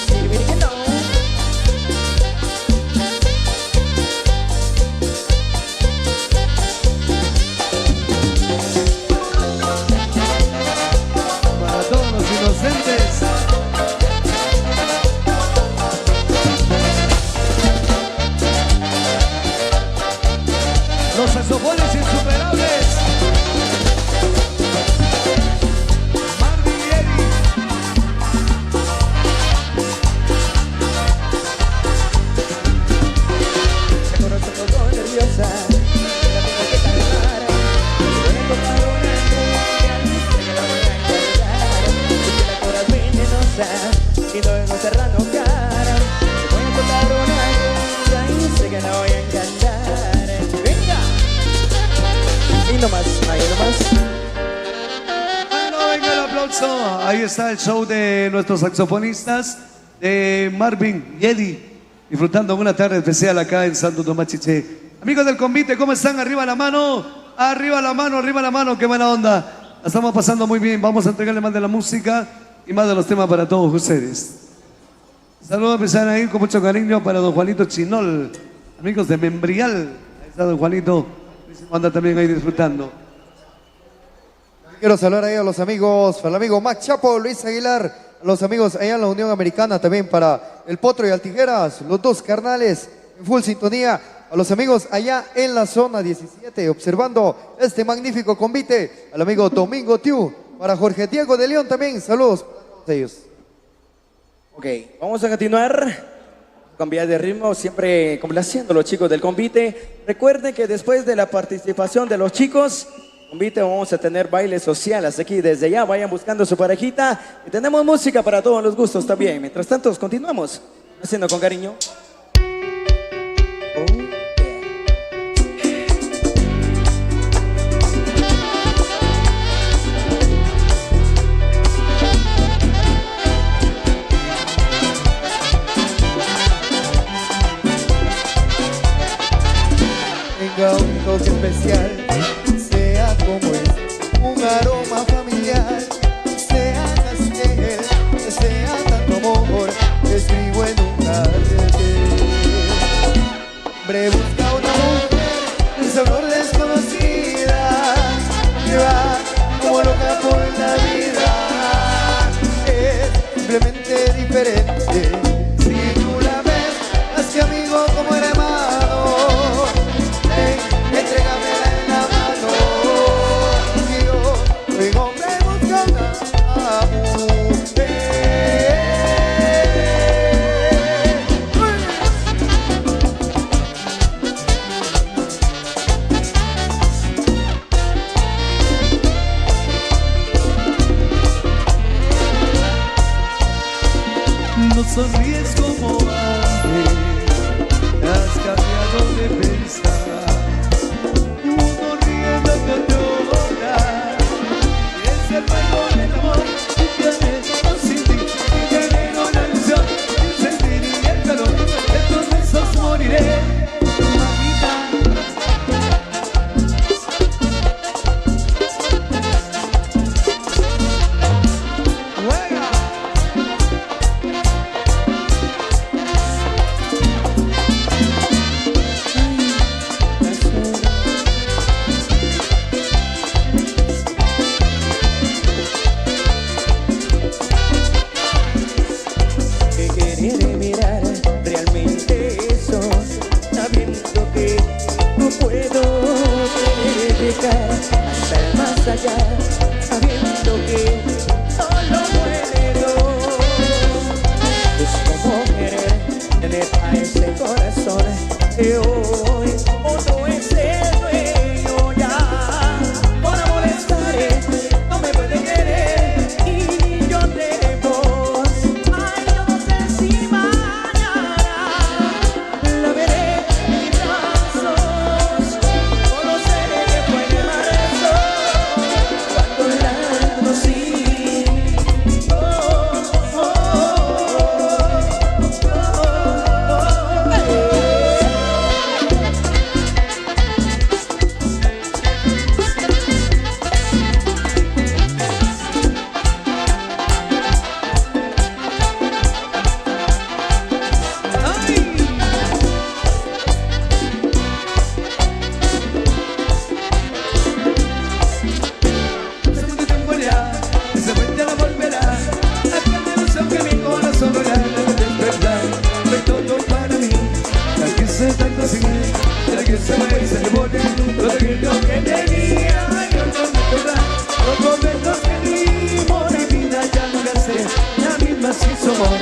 Sirve que no. Inocentes. Los saxofones insuperables. Marvin y Eddie. Se conoce un poco nerviosa, la tengo que calmar. Voy a tocar una cumbia, sé que la voy a encargar. Y luego Serrano cara, voy a tocar una cumbia y sé que la voy a encantar. ¡Venga! Y no más, ahí nomás. Bueno, venga el aplauso. Ahí está el show de nuestros saxofonistas, de Marvin y Eddie, disfrutando una tarde especial acá en Santo Tomás Chiché. Amigos del convite, ¿cómo están? Arriba la mano, arriba la mano, arriba la mano, qué buena onda. La estamos pasando muy bien, vamos a entregarle más de la música y más de los temas para todos ustedes. Saludos, empezar a ir con mucho cariño para don Juanito Chinol, amigos de Membrial. Ahí está don Juanito, anda también ahí disfrutando. Quiero saludar ahí a los amigos, para el amigo Max Chapo, Luis Aguilar, a los amigos allá en la Unión Americana, también para el Potro y el Tijeras, los dos carnales en full sintonía, a los amigos allá en la zona 17, observando este magnífico convite, al amigo Domingo Tiu, para Jorge Diego de León también, saludos para todos ellos. Ok, vamos a continuar. Cambiar de ritmo, siempre complaciendo a los chicos del convite. Recuerden que después de la participación de los chicos, convite, vamos a tener baile social. Así que desde ya vayan buscando su parejita. Y tenemos música para todos los gustos también. Mientras tanto, continuamos haciendo con cariño. Tenga un toque especial, sea como es, un aroma familiar, sea pastel, sea tanto amor, escribo en un cartel. Hombre, busca una mujer allá, sabiendo que solo muere dos. Es como querer tener a ese corazón que hoy otro es el dueño ya. Por amor estaré, no me puede querer y yo te voy. Ay, yo no sé si mañana la veré en mis brazos. Conoceré que fue de marzo cuando la conocí. Segundo tiempo ya, esa vuelta no volverá. Aquella ilusión que mi corazón logra despertar. Fue todo para mí, la quise tanto seguir. La que se fue y se devore todo aquello que tenía. Ay, no me recordar los momentos que dimos. Mi vida ya no gasté, la misma sin su amor.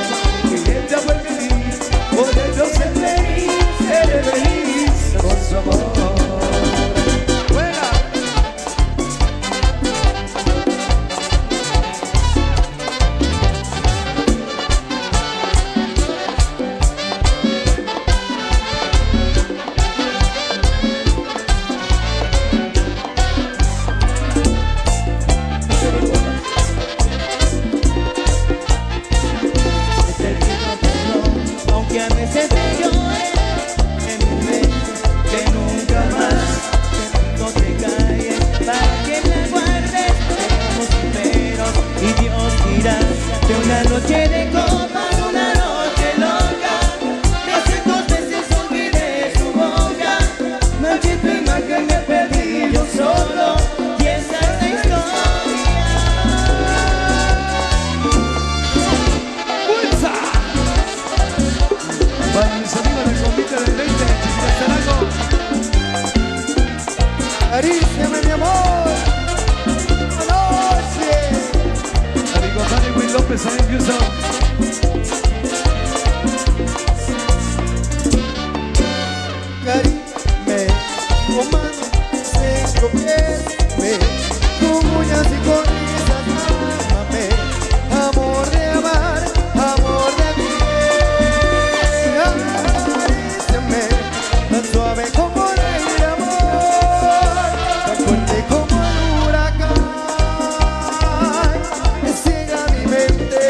Que ella fue feliz, por ello ser feliz con su amor. Aunque a veces te llore en mi mente, que nunca más no te calles, para que me guardes, seamos primeros y Dios dirá que una noche de copas, una noche loca, de 200 veces olvidé su boca, noche tu imagen me perdí yo solo, y esa es la historia. Para mis amigos del convite del 20 de Chichilastaraco. Acaríciame mi amor, anoche. Amigo Dani Will López ahí en Houston. Carime, con mano, seco, piesme, con uñas y con risas, ámame, amor de amar, amor de vivir. Acaríciame, tan suave como el amor, tan fuerte como el huracán, que ciega mi mente.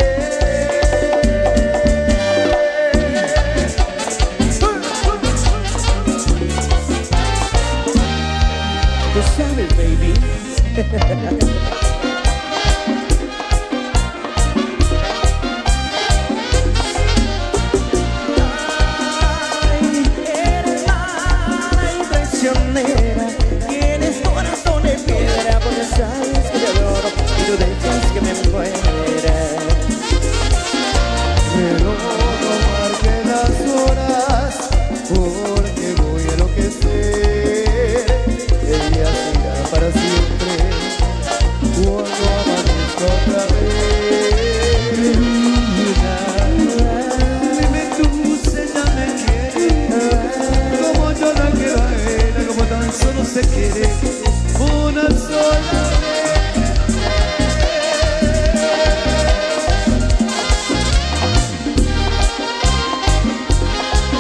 Tú sabes, baby. Eres mala y traicionera, tienes corazón de piedra, porque sabes que te adoro y tú dejas que me muera. Pero no marque las horas, porque voy a enloquecer. El día será para siempre, cuando amanezca otra vez. Dime tú si ella me quiere, como yo la quiero a ella, como tan solo se quiere una sola vez.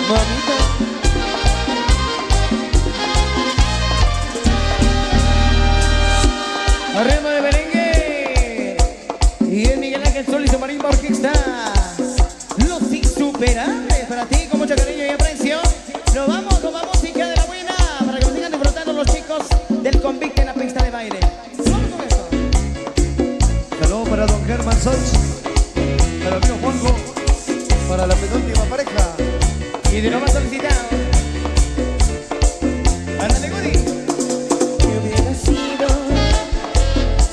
Mamita, arriba de merengue y el Miguel Ángel Sol y su marimba orquesta, los insuperables para ti con mucho cariño y aprecio. Nos vamos, hija de la buena, para que nos sigan disfrutando los chicos del convite en la pista de baile. Vamos con esto. Saludos para don Germán Soch, para el amigo Juanjo, Para la penúltima pareja. Y de lo más solicitado, ándale, Goody. ¿Qué hubiera sido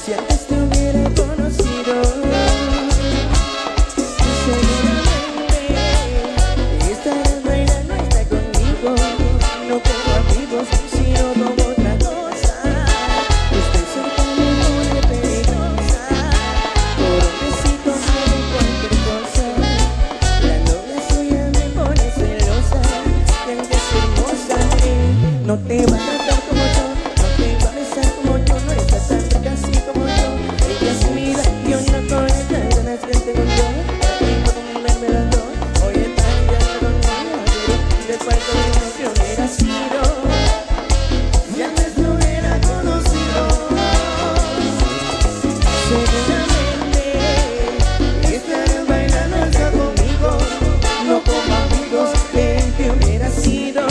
si antes te hubiera conocido? Seguramente estarás bailando, está conmigo. No tengo amigos, sino como otra cosa. Estoy cerca de no te va a tratar como yo, no te va a besar como yo, no está tan rica así como yo. Ella es mi vida, yo no con ella, ganas que tengo yo, tengo como verme las dos. Hoy está ya con ella, pero después con mi novio hubiera sido, ya antes no hubiera conocido. Seguramente estarás bailando acá conmigo, no como amigos que hubiera sido,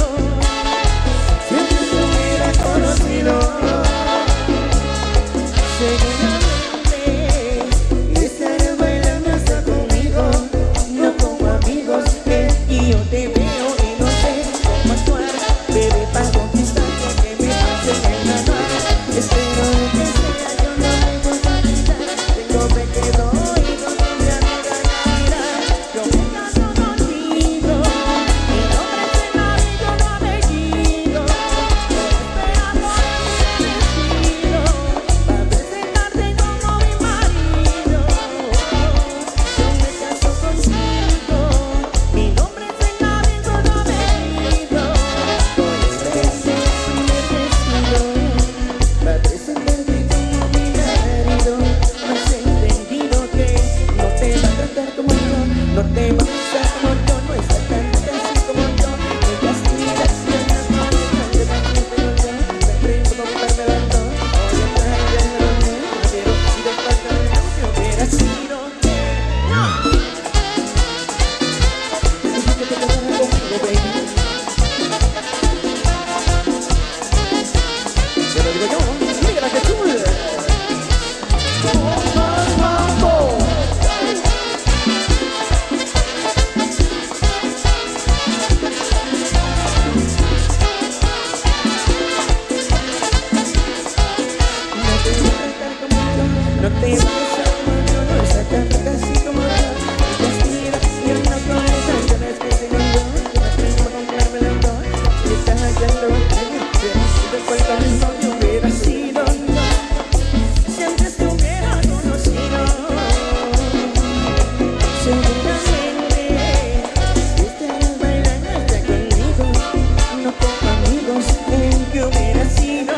si antes no hubiera conocido. Seguramente estarás bailando acá conmigo, no como amigos y yo te veo y no sé cómo actuar, bebé, para conquistar lo que me pase en el manual. Espero que sea, yo no me voy a quitar, tengo me quedo y no me ganará. Yo me caso contigo, mi nombre es Fernando, yo no me quito. Esperando en mi destino, para presentarte como mi marido. Yo me caso contigo, mi nombre es Fernando, yo no me quito. Con este deseo y el destino, para presentarte como mi marido. Has entendido que no te va a tratar como yo, no te va a besar como yo, no está tan rica así como yo. Ella es mi vida, yo no con ella, ganas que tengo yo, me prendo con verme las dos. Hoy está ya en el pero si después con mi novio hubiera sido que no. Necesito que te quedaras conmigo, baby. Te lo digo yo, mira que chula. No te va a besar como yo, no está tan rica así como yo. Ella es mi vida, yo no con esa, ganas que tengo yo, me prendo con verme las dos. Y estás hallando conmigo, pero si después con mi novio hubiera sido yo, si antes te hubiera conocido. Seguramente estarás bailando hasta conmigo, no como amigos que hubiera sido.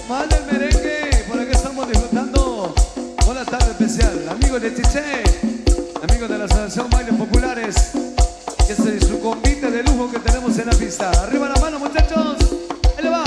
Más del merengue, por acá estamos disfrutando una tarde especial. Amigos de Chiché, amigos de la Asociación Bailes Populares, que es su convite de lujo que tenemos en la pista. Arriba la mano, muchachos. Ahí le va.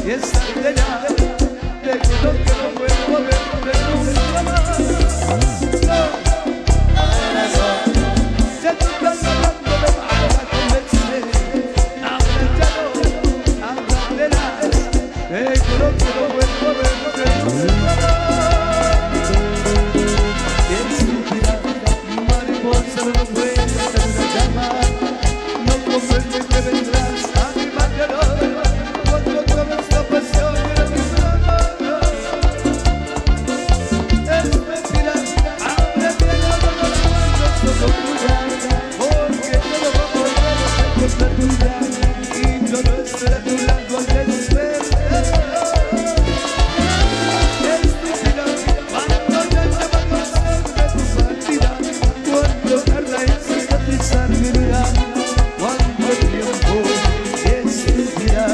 Yes, juro que no vuelvo a ver lo que no se estúpida, mariposa no puede ser una llama. No comprendo que vendrás a mi mañana cuando otra vez la pasión era mi programa. Es mentira, ahora tiene dolor cuando solo tuya, porque todo va a volver a encontrar tuya y yo no estaré a tu lado al despertar. Estúpida, cuando ya te va a conocer de tu partida, cuando tarda en cicatrizar mi vida, cuando el tiempo estúpida.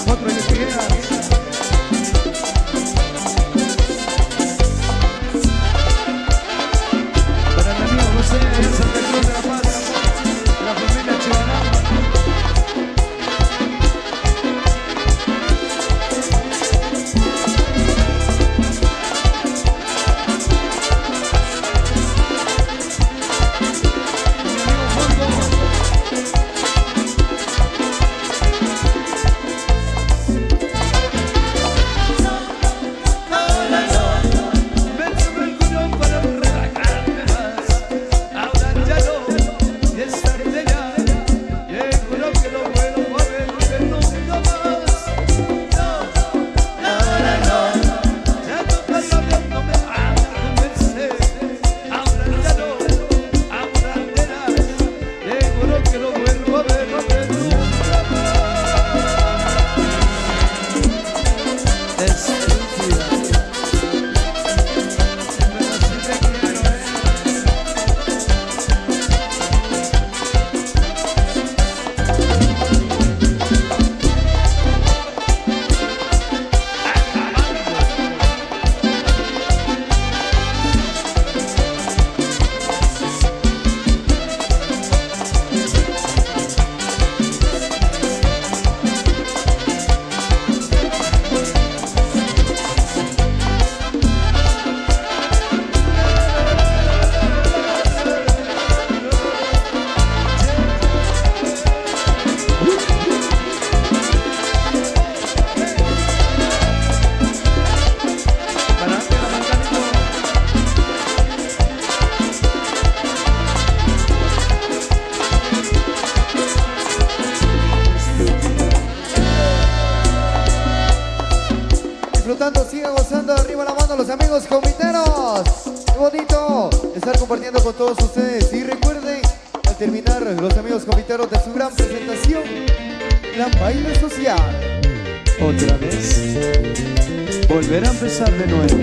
Otro en Figueras. Para mi amigo José en Santa Cruz de la Paz, de la familia Chivanama. Bésame el culo para relajarme más. Ahora ya no, y es tarde ya. Y juro que lo vuelvo a ver que nunca más. No, ahora no. Ya no está no me va a convencer. Ahora ya no, ahora verás. Y juro que lo vuelvo a ver que nunca más. Estúpida. Disfrutando, sigan gozando, arriba la mano los amigos comiteros. Qué bonito estar compartiendo con todos ustedes. Y recuerden, al terminar los amigos comiteros de su gran presentación, gran baile social. Otra vez, volver a empezar de nuevo.